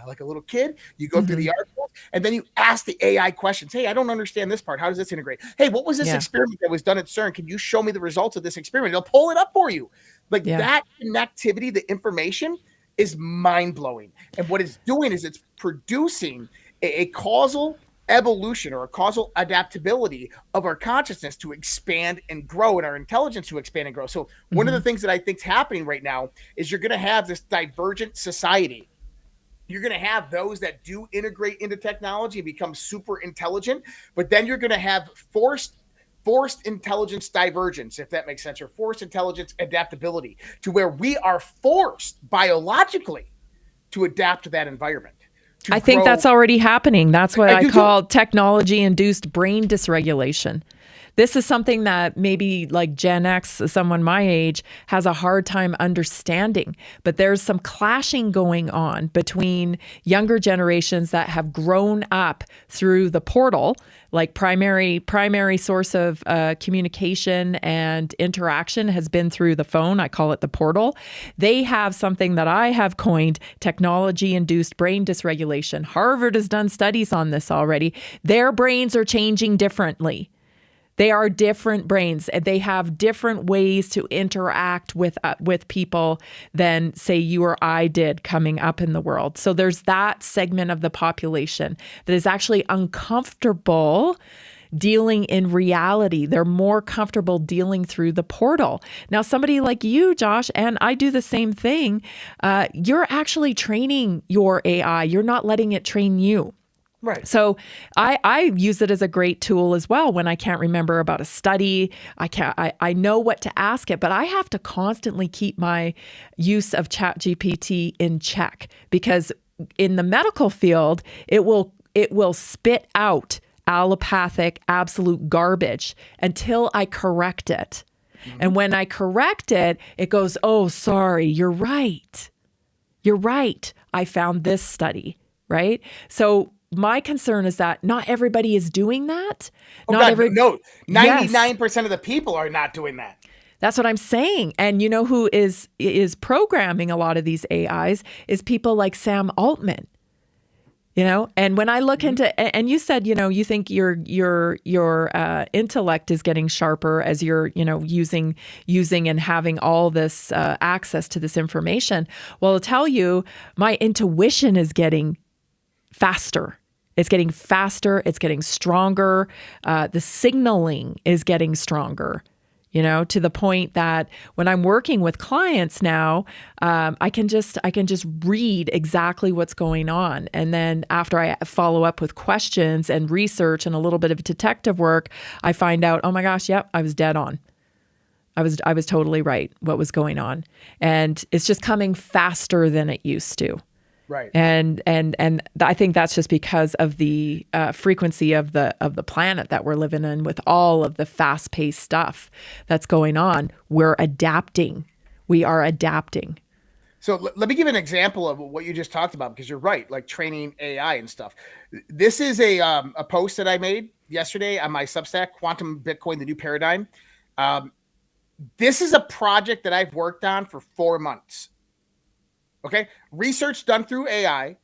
like a little kid. You go through the articles, and then you ask the AI questions. Hey, I don't understand this part. How does this integrate? Hey, what was this experiment that was done at CERN? Can you show me the results of this experiment? It'll pull it up for you. That connectivity, the information, is mind-blowing. And what it's doing is it's producing a causal evolution or a causal adaptability of our consciousness to expand and grow, and our intelligence to expand and grow. So one of the things that I think is happening right now is you're going to have this divergent society. You're going to have those that do integrate into technology and become super intelligent, but then you're going to have forced intelligence divergence, if that makes sense, or forced intelligence adaptability, to where we are forced biologically to adapt to that environment. I think that's already happening. That's what I call technology-induced brain dysregulation. This is something that maybe like Gen X, someone my age, has a hard time understanding. But there's some clashing going on between younger generations that have grown up through the portal, like primary source of communication and interaction has been through the phone. I call it the portal. They have something that I have coined technology-induced brain dysregulation. Harvard has done studies on this already. Their brains are changing differently. They are different brains. They have different ways to interact with people than, say, you or I did coming up in the world. So there's that segment of the population that is actually uncomfortable dealing in reality. They're more comfortable dealing through the portal. Now, somebody like you, Josh, and I do the same thing. You're actually training your AI. You're not letting it train you. Right. So I use it as a great tool as well when I can't remember about a study. I know what to ask it, but I have to constantly keep my use of ChatGPT in check, because in the medical field, it will spit out allopathic absolute garbage until I correct it. And when I correct it, it goes, "Oh, sorry, you're right. You're right. I found this study," right? So my concern is that not everybody is doing that. Oh, God, no, 99% of the people are not doing that. That's what I'm saying. And you know who is programming a lot of these AIs is people like Sam Altman. You know, and when I look into, and you said, you know, you think your intellect is getting sharper as you're, you know, using and having all this access to this information. Well, I'll tell you, my intuition is getting faster. It's getting faster. It's getting stronger. The signaling is getting stronger. to the point that when I'm working with clients now, I can just read exactly what's going on. And then after I follow up with questions and research and a little bit of detective work, I find out, oh my gosh, yep, I was dead on. I was totally right what was going on. And it's just coming faster than it used to. Right. And I think that's just because of the frequency of the planet that we're living in, with all of the fast-paced stuff that's going on. We're adapting. We are adapting. So let me give an example of what you just talked about, because you're right, like training AI and stuff. This is a post that I made yesterday on my Substack, Quantum Bitcoin, the New Paradigm. This is a project that I've worked on for 4 months. Okay. Research done through AI,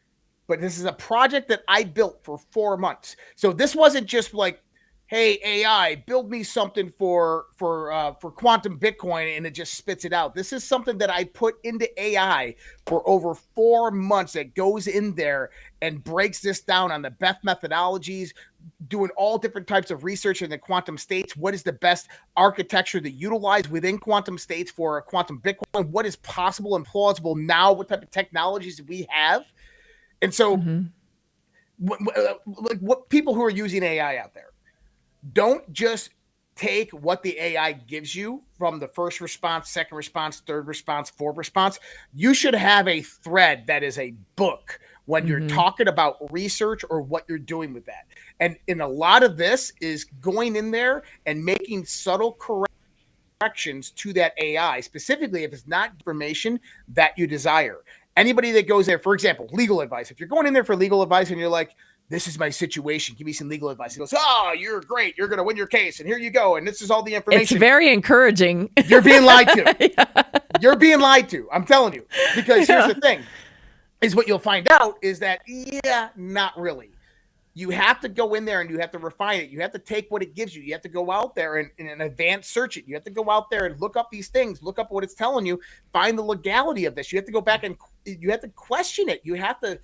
but this is a project that I built for 4 months. So this wasn't just like, hey, AI, build me something for quantum Bitcoin, and it just spits it out. This is something that I put into AI for over 4 months that goes in there and breaks this down on the best methodologies, doing all different types of research in the quantum states. What is the best architecture to utilize within quantum states for a quantum Bitcoin? What is possible and plausible now? What type of technologies do we have? And so what people who are using AI out there, don't just take what the AI gives you from the first response, second response, third response, fourth response. You should have a thread that is a book when you're talking about research or what you're doing with that. And in a lot of this is going in there and making subtle corrections to that AI, specifically if it's not information that you desire. Anybody that goes there, for example, legal advice. If you're going in there for legal advice and you're like, this is my situation, give me some legal advice. He goes, oh, you're great. You're going to win your case. And here you go. And this is all the information. It's very encouraging. You're being lied to. Yeah. You're being lied to. I'm telling you. Because here's the thing, is what you'll find out is that, not really. You have to go in there and you have to refine it. You have to take what it gives you. You have to go out there and advanced search it. You have to go out there and look up these things, look up what it's telling you, find the legality of this. You have to go back and you have to question it. You have to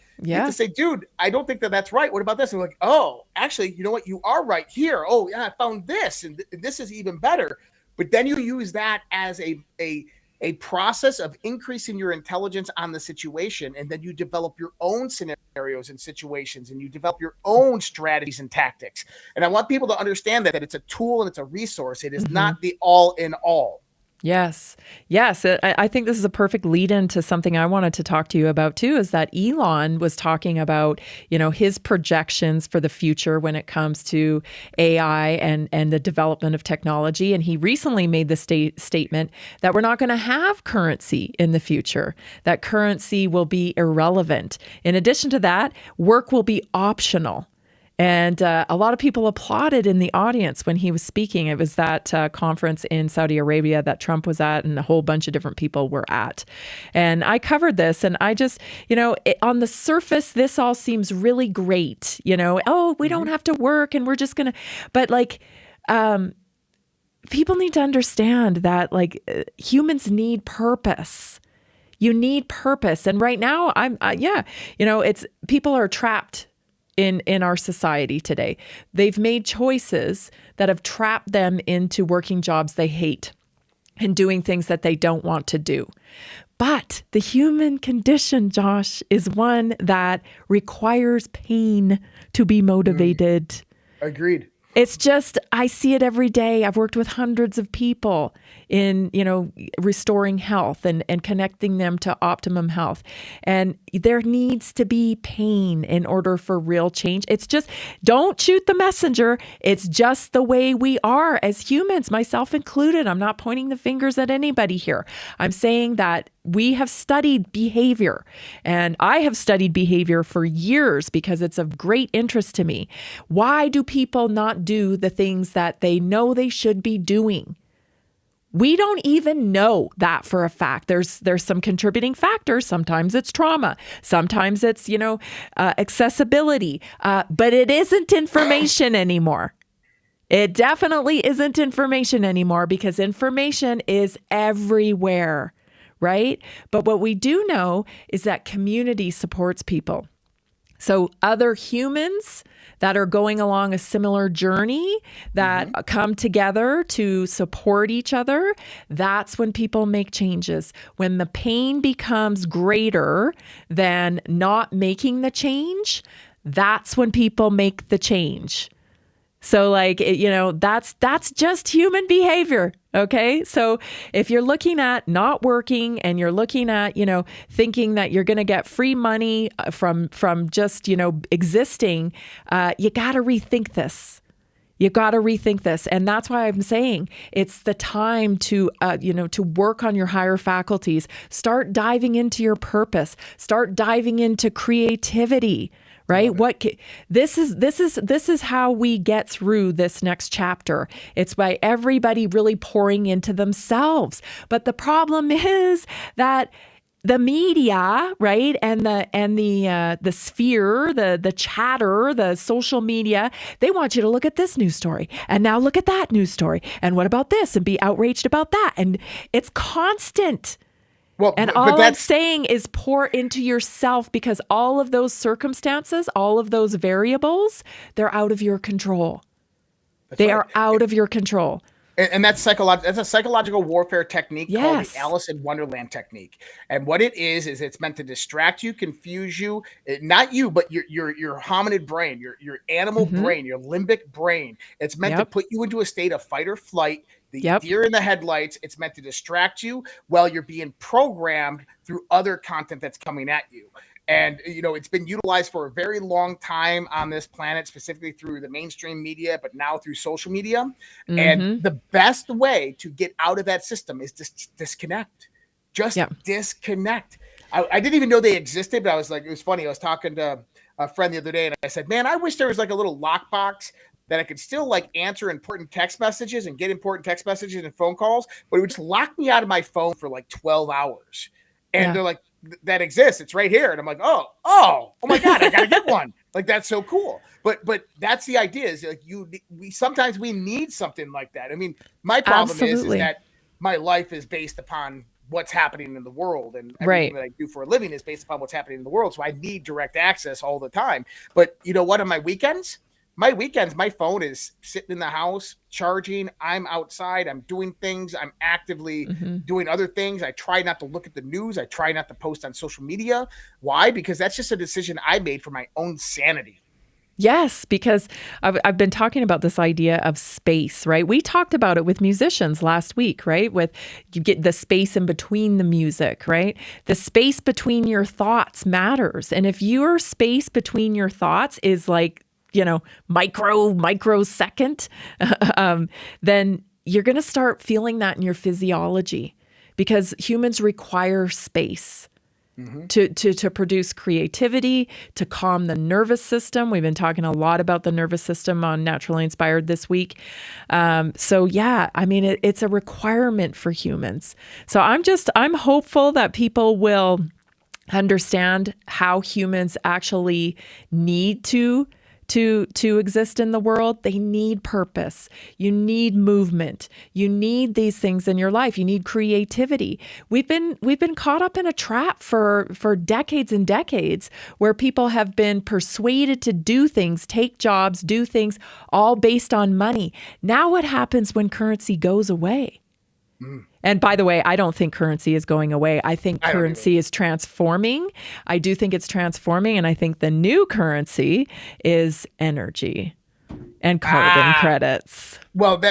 say, dude, I don't think that that's right. What about this? And we're like, oh, actually, you know what? You are right here. Oh, yeah, I found this. And this is even better. But then you use that as a process of increasing your intelligence on the situation. And then you develop your own scenarios and situations, and you develop your own strategies and tactics. And I want people to understand that it's a tool and it's a resource. It is not the all in all. Yes. Yes. I think this is a perfect lead into something I wanted to talk to you about too, is that Elon was talking about, his projections for the future when it comes to AI and the development of technology. And he recently made the statement that we're not going to have currency in the future, that currency will be irrelevant. In addition to that, work will be optional. And a lot of people applauded in the audience when he was speaking. It was that conference in Saudi Arabia that Trump was at, and a whole bunch of different people were at. And I covered this, and I just, on the surface, this all seems really great. Oh, we don't have to work, and we're just going to, but people need to understand that humans need purpose. You need purpose. And right now it's people are trapped in our society today. They've made choices that have trapped them into working jobs they hate and doing things that they don't want to do. But the human condition, Josh, is one that requires pain to be motivated. Agreed. It's just, I see it every day. I've worked with hundreds of people in, restoring health and connecting them to optimum health. And there needs to be pain in order for real change. It's just, don't shoot the messenger. It's just the way we are as humans, myself included. I'm not pointing the fingers at anybody here. I'm saying that we have studied behavior, and I have studied behavior for years because it's of great interest to me. Why do people not do the things that they know they should be doing? We don't even know that for a fact. There's some contributing factors. Sometimes it's trauma. Sometimes it's, accessibility. But it isn't information anymore. It definitely isn't information anymore because information is everywhere. Right? But what we do know is that community supports people. So other humans that are going along a similar journey, that come together to support each other, that's when people make changes. When the pain becomes greater than not making the change, that's when people make the change. So like, that's just human behavior. Okay. So if you're looking at not working and you're looking at, thinking that you're going to get free money from just, existing, you got to rethink this. You got to rethink this. And that's why I'm saying it's the time to, to work on your higher faculties, start diving into your purpose, start diving into creativity. Right? This is how we get through this next chapter. It's by everybody really pouring into themselves. But the problem is that the media, right, and the sphere, the chatter, the social media, they want you to look at this news story and now look at that news story and what about this and be outraged about that, and it's constant. Well, and all I'm saying is pour into yourself, because all of those circumstances, all of those variables, they're out of your control. They are out of your control. And that's that's a psychological warfare technique called the Alice in Wonderland technique. And what it is it's meant to distract you, confuse you, not you, but your hominid brain, your animal brain, your limbic brain. It's meant to put you into a state of fight or flight. The deer in the headlights. It's meant to distract you while you're being programmed through other content that's coming at you. And, it's been utilized for a very long time on this planet, specifically through the mainstream media, but now through social media. And the best way to get out of that system is just disconnect. Just disconnect. I didn't even know they existed, but I was like, it was funny. I was talking to a friend the other day and I said, man, I wish there was like a little lockbox that I could still like answer important text messages and get important text messages and phone calls, but it would just lock me out of my phone for like 12 hours. And they're like, that exists. It's right here. And I'm like, oh my God, I got to get one. Like, that's so cool. But that's the idea, is like we sometimes we need something like that. I mean, my problem is that my life is based upon what's happening in the world, and everything that I do for a living is based upon what's happening in the world. So I need direct access all the time. But you know what? On my weekends, my phone is sitting in the house charging. I'm outside. I'm doing things. I'm actively doing other things. I try not to look at the news. I try not to post on social media. Why? Because that's just a decision I made for my own sanity. Yes, because I've been talking about this idea of space, right? We talked about it with musicians last week, right? With you get the space in between the music, right? The space between your thoughts matters. And if your space between your thoughts is like, microsecond, then you're going to start feeling that in your physiology, because humans require space to produce creativity, to calm the nervous system. We've been talking a lot about the nervous system on Naturally Inspired this week. It's a requirement for humans. So I'm hopeful that people will understand how humans actually need to exist in the world. They need purpose. You need movement. You need these things in your life. You need creativity. We've been caught up in a trap for decades and decades, where people have been persuaded to do things, take jobs, do things, all based on money. Now what happens when currency goes away? And by the way, I don't think currency is going away. I think currency is transforming. I do think it's transforming. And I think the new currency is energy and carbon credits. Well,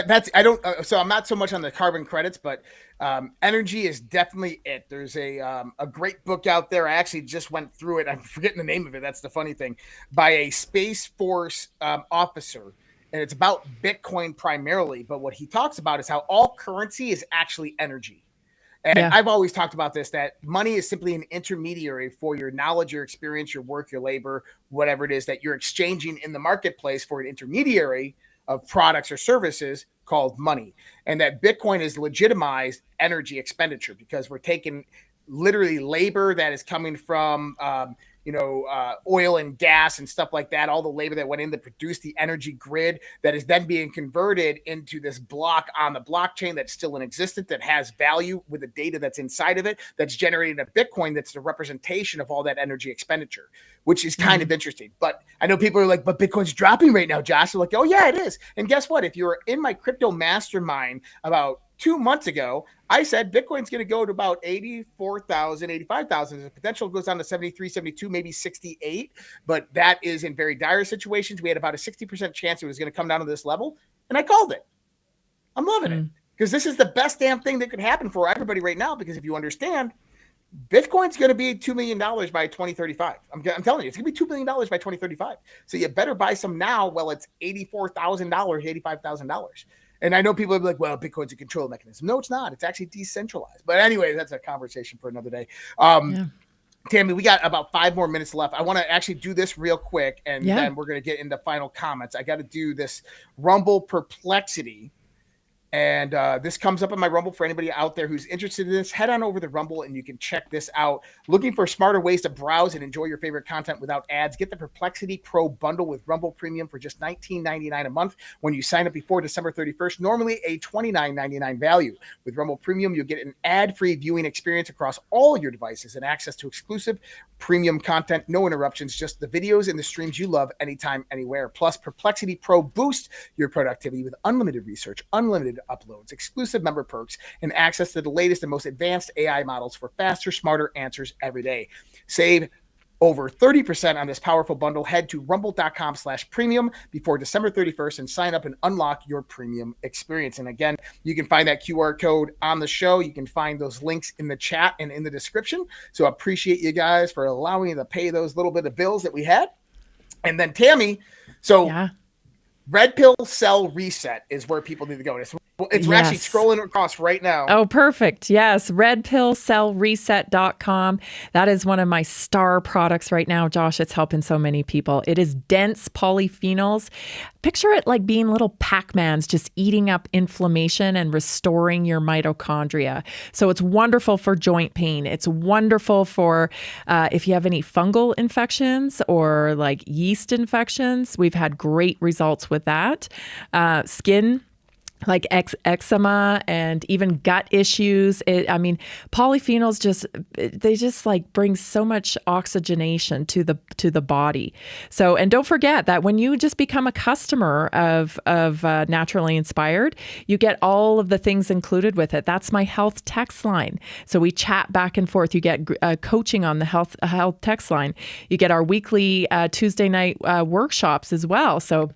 so I'm not so much on the carbon credits, but energy is definitely it. There's a great book out there. I actually just went through it. I'm forgetting the name of it. That's the funny thing. By a Space Force officer. And it's about Bitcoin primarily, but what he talks about is how all currency is actually energy. And I've always talked about this, that money is simply an intermediary for your knowledge, your experience, your work, your labor, whatever it is that you're exchanging in the marketplace for an intermediary of products or services called money. And that Bitcoin is legitimized energy expenditure, because we're taking literally labor that is coming from oil and gas and stuff like that, all the labor that went in to produce the energy grid that is then being converted into this block on the blockchain that's still in existence, that has value with the data that's inside of it, that's generating a Bitcoin that's the representation of all that energy expenditure, which is kind of interesting. But I know people are like, but Bitcoin's dropping right now, Josh. They're like, oh yeah, it is. And guess what? If you were in my crypto mastermind about 2 months ago, I said Bitcoin's going to go to about 84,000, 85,000. The potential goes down to 73, 72, maybe 68. But that is in very dire situations. We had about a 60% chance it was going to come down to this level. And I called it. I'm loving it, because this is the best damn thing that could happen for everybody right now. Because if you understand, Bitcoin's going to be $2 million by 2035. I'm telling you, it's going to be $2 million by 2035. So you better buy some now while it's $84,000, $85,000. And I know people will be like, well, Bitcoin's a control mechanism. No, it's not. It's actually decentralized. But anyway, that's a conversation for another day. Tammy, we got about 5 more minutes left. I want to actually do this real quick, and then we're going to get into final comments. I got to do this Rumble Perplexity. And this comes up on my Rumble for anybody out there who's interested in this. Head on over to Rumble and you can check this out. Looking for smarter ways to browse and enjoy your favorite content without ads? Get the Perplexity Pro bundle with Rumble Premium for just $19.99 a month when you sign up before December 31st. Normally a $29.99 value. With Rumble Premium, you'll get an ad-free viewing experience across all your devices and access to exclusive premium content. No interruptions, just the videos and the streams you love anytime, anywhere. Plus, Perplexity Pro boosts your productivity with unlimited research, unlimited uploads, exclusive member perks, and access to the latest and most advanced AI models for faster, smarter answers every day. Save over 30% on this powerful bundle. Head to rumble.com/premium before December 31st and sign up and unlock your premium experience. And again, you can find that QR code on the show. You can find those links in the chat and in the description. So I appreciate you guys for allowing me to pay those little bit of bills that we had. And then Tammy, Red Pill Sell Reset is where people need to go. It's we're actually scrolling across right now. Oh, perfect. Yes. redpillsellreset.com. That is one of my star products right now, Josh. It's helping so many people. It is dense polyphenols. Picture it like being little Pac-Mans just eating up inflammation and restoring your mitochondria. So it's wonderful for joint pain. It's wonderful for if you have any fungal infections or like yeast infections. We've had great results with that. Skin, like eczema and even gut issues. Polyphenols just like bring so much oxygenation to the body. So, and don't forget that when you just become a customer of Naturally Inspired, you get all of the things included with it. That's my health text line. So we chat back and forth. You get coaching on the health text line. You get our weekly Tuesday night workshops as well. So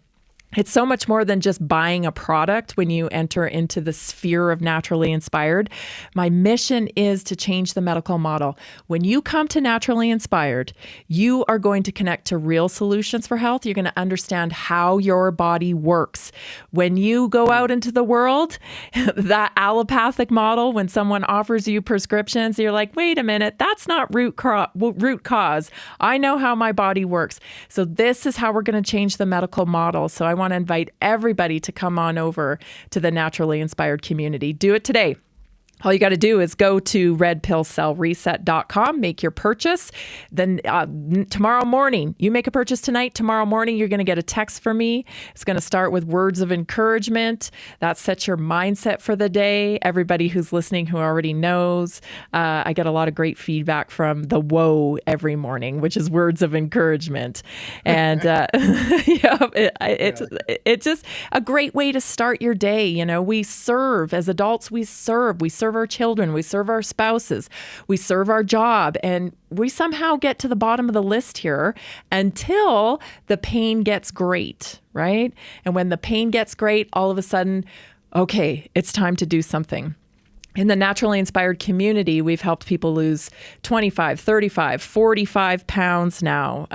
it's so much more than just buying a product when you enter into the sphere of Naturally Inspired. My mission is to change the medical model. When you come to Naturally Inspired, you are going to connect to real solutions for health. You're going to understand how your body works. When you go out into the world, that allopathic model, when someone offers you prescriptions, you're like, wait a minute, that's not root cause. I know how my body works. So this is how we're going to change the medical model. So I want to invite everybody to come on over to the Naturally Inspired community. Do it today. All you got to do is go to redpillsellreset.com, make your purchase. Then tomorrow morning, you make a purchase tonight. Tomorrow morning, you're going to get a text from me. It's going to start with words of encouragement. That sets your mindset for the day. Everybody who's listening who already knows, I get a lot of great feedback from the whoa every morning, which is words of encouragement. And it's just a great way to start your day. You know, we serve as adults. We serve our children, we serve our spouses, we serve our job, and we somehow get to the bottom of the list here until the pain gets great, right? And when the pain gets great, all of a sudden, okay, it's time to do something. In the Naturally Inspired community, we've helped people lose 25, 35, 45 pounds now,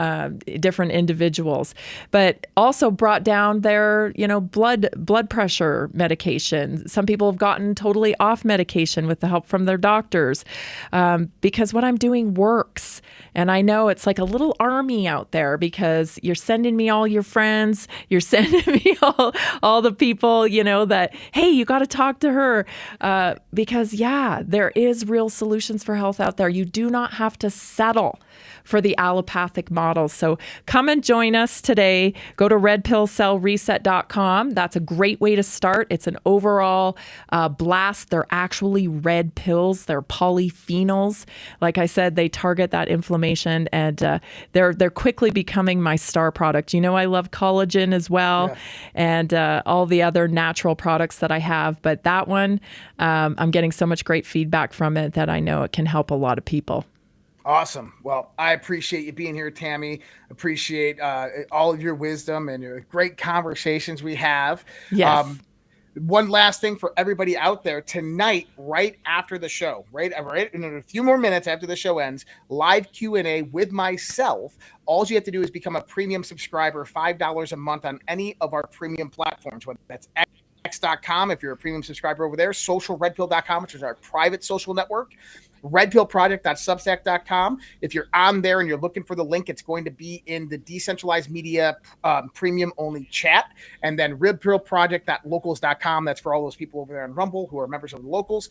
different individuals, but also brought down their, blood pressure medication. Some people have gotten totally off medication with the help from their doctors, because what I'm doing works. And I know it's like a little army out there because you're sending me all your friends, you're sending me all the people, that, hey, you got to talk to her, because there is real solutions for health out there. You do not have to settle for the allopathic models. So come and join us today. Go to redpillcellreset.com. That's a great way to start. It's an overall blast. They're actually red pills. They're polyphenols. Like I said, they target that inflammation, and they're quickly becoming my star product. You know, I love collagen as well, and all the other natural products that I have. But that one, I'm getting so much great feedback from it that I know it can help a lot of people. Awesome. Well, I appreciate you being here, Tammy. Appreciate all of your wisdom and great conversations we have. Yes. One last thing for everybody out there tonight, right after the show, right in a few more minutes after the show ends, live Q&A with myself. All you have to do is become a premium subscriber, $5 a month on any of our premium platforms, whether that's X.com if you're a premium subscriber over there, socialredpill.com, which is our private social network, redpillproject.substack.com. If you're on there and you're looking for the link, it's going to be in the decentralized media premium only chat. And then redpillproject.locals.com. That's for all those people over there on Rumble who are members of the locals.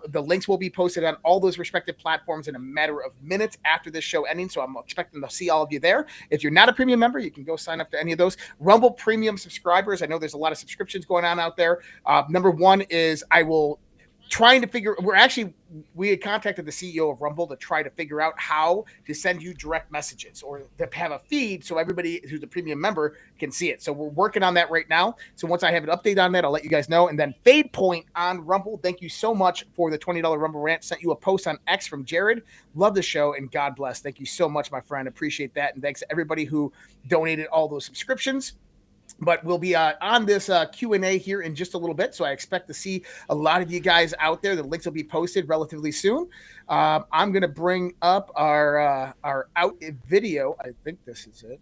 The links will be posted on all those respective platforms in a matter of minutes after this show ending. So I'm expecting to see all of you there. If you're not a premium member, you can go sign up to any of those. Rumble premium subscribers, I know there's a lot of subscriptions going on out there. Number one is we had contacted the CEO of Rumble to try to figure out how to send you direct messages or to have a feed so everybody who's a premium member can see it. So we're working on that right now. So once I have an update on that, I'll let you guys know. And then Fade Point on Rumble, thank you so much for the $20 Rumble rant. Sent you a post on X from Jared. Love the show and God bless. Thank you so much, my friend. Appreciate that. And thanks to everybody who donated all those subscriptions. But we'll be on this Q&A here in just a little bit. So I expect to see a lot of you guys out there. The links will be posted relatively soon. I'm going to bring up our out video. I think this is it.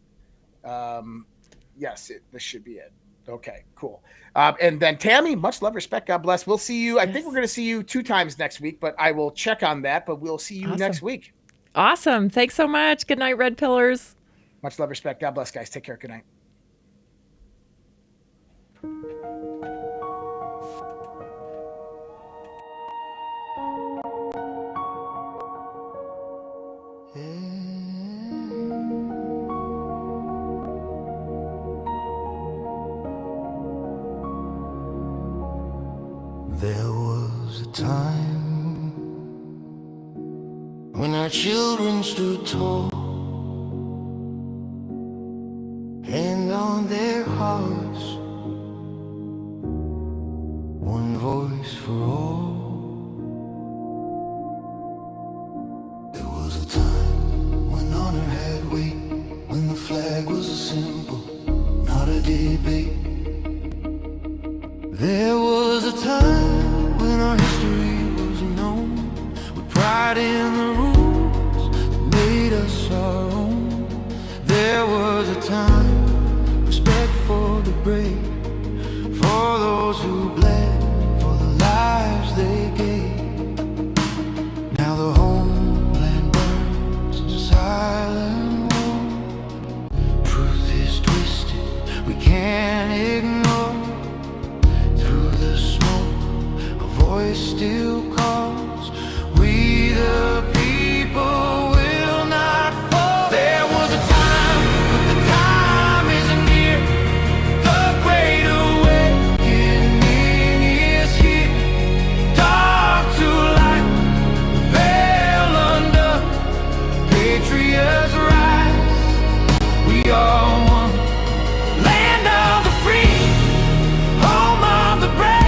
Yes, this should be it. Okay, cool. And then Tammy, much love, respect, God bless. We'll see you. I think we're going to see you 2 times next week, but I will check on that. But we'll see you next week. Awesome. Thanks so much. Good night, Red Pillars. Much love, respect, God bless, guys. Take care. Good night. There was a time when our children stood tall, hand on their hearts, one voice for all. There was a time when honor had weight, when the flag was a symbol, not a debate. There was a time when our history was known, with pride in the rules that made us our own. There was a time, respect for the brave, for those who bled, for the lives they gave. Now the homeland burns in silent war. Truth is twisted, we can't ignore. Voice still calls, we the people will not fall. There was a time, but the time isn't near. The great awakening is here. Dark to light, veil under, patriots rise. We are one, land of the free, home of the brave.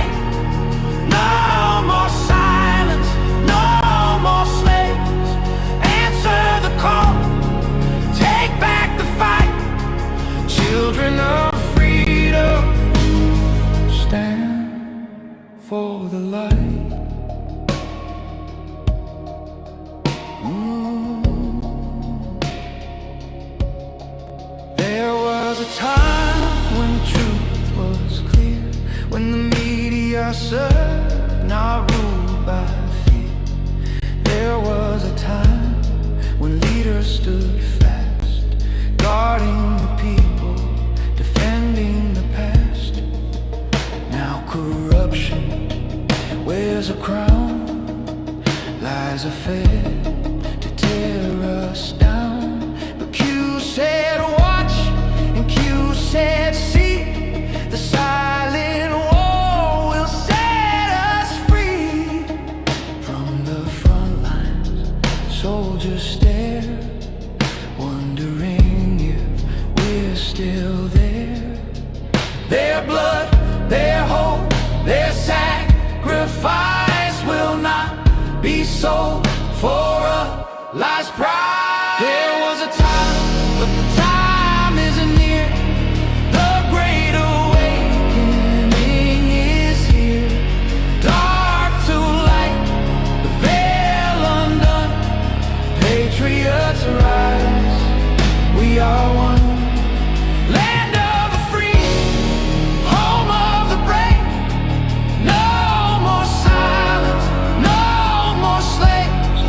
Children of freedom, stand for the light. There was a time when truth was clear, when the media served, not ruled by fear. There was a time when leaders stood fast, guarding the people, defending the past. Now corruption wears a crown, lies are fed to tear us down. soul for a last prize. There was a time, but the time isn't near. The great awakening is here. Dark to light, the veil undone. Patriots arise, we are one. Land of the free, home of the brave. No more silence, no more slaves.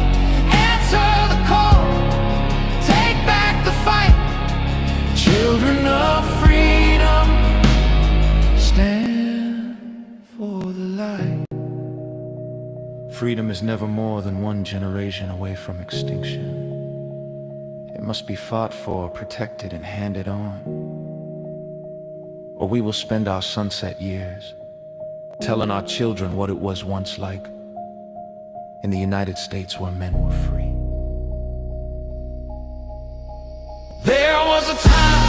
Answer the call, take back the fight. Children of freedom, stand for the light. Freedom is never more than one generation away from extinction. It must be fought for, protected, and handed on. Or we will spend our sunset years telling our children what it was once like in the United States where men were free. There was a time,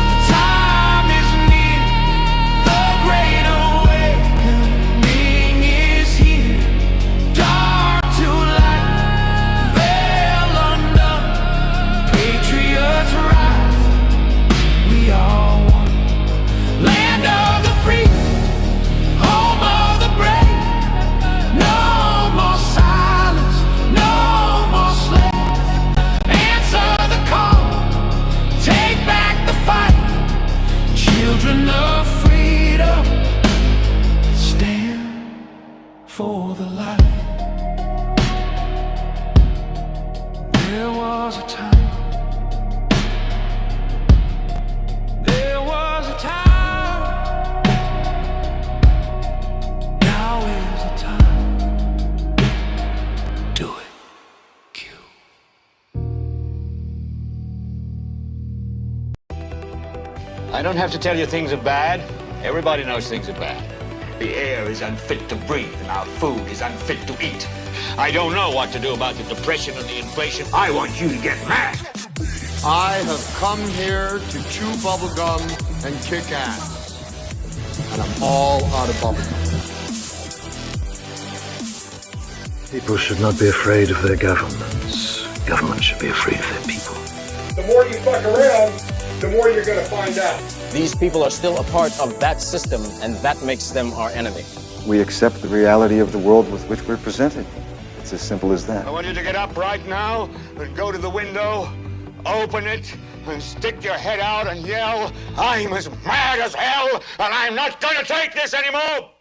the time is near. The great awakening is here. Dark to light, veil undone. Patriots rise, we are one. Land of the free, home of the brave. No more silence, no more slaves. Answer the call, take back the fight. Children of freedom, stand for the light. There was a time. There was a time. Now is the time. Do it. I don't have to tell you things are bad. Everybody knows things are bad. The air is unfit to breathe and our food is unfit to eat. I don't know what to do about the depression and the inflation. I want you to get mad. I have come here to chew bubblegum and kick ass. And I'm all out of bubblegum. People should not be afraid of their governments. Governments should be afraid of their people. The more you fuck around, the more you're going to find out. These people are still a part of that system, and that makes them our enemy. We accept the reality of the world with which we're presented. It's as simple as that. I want you to get up right now and go to the window, open it, and stick your head out and yell, I'm as mad as hell, and I'm not going to take this anymore!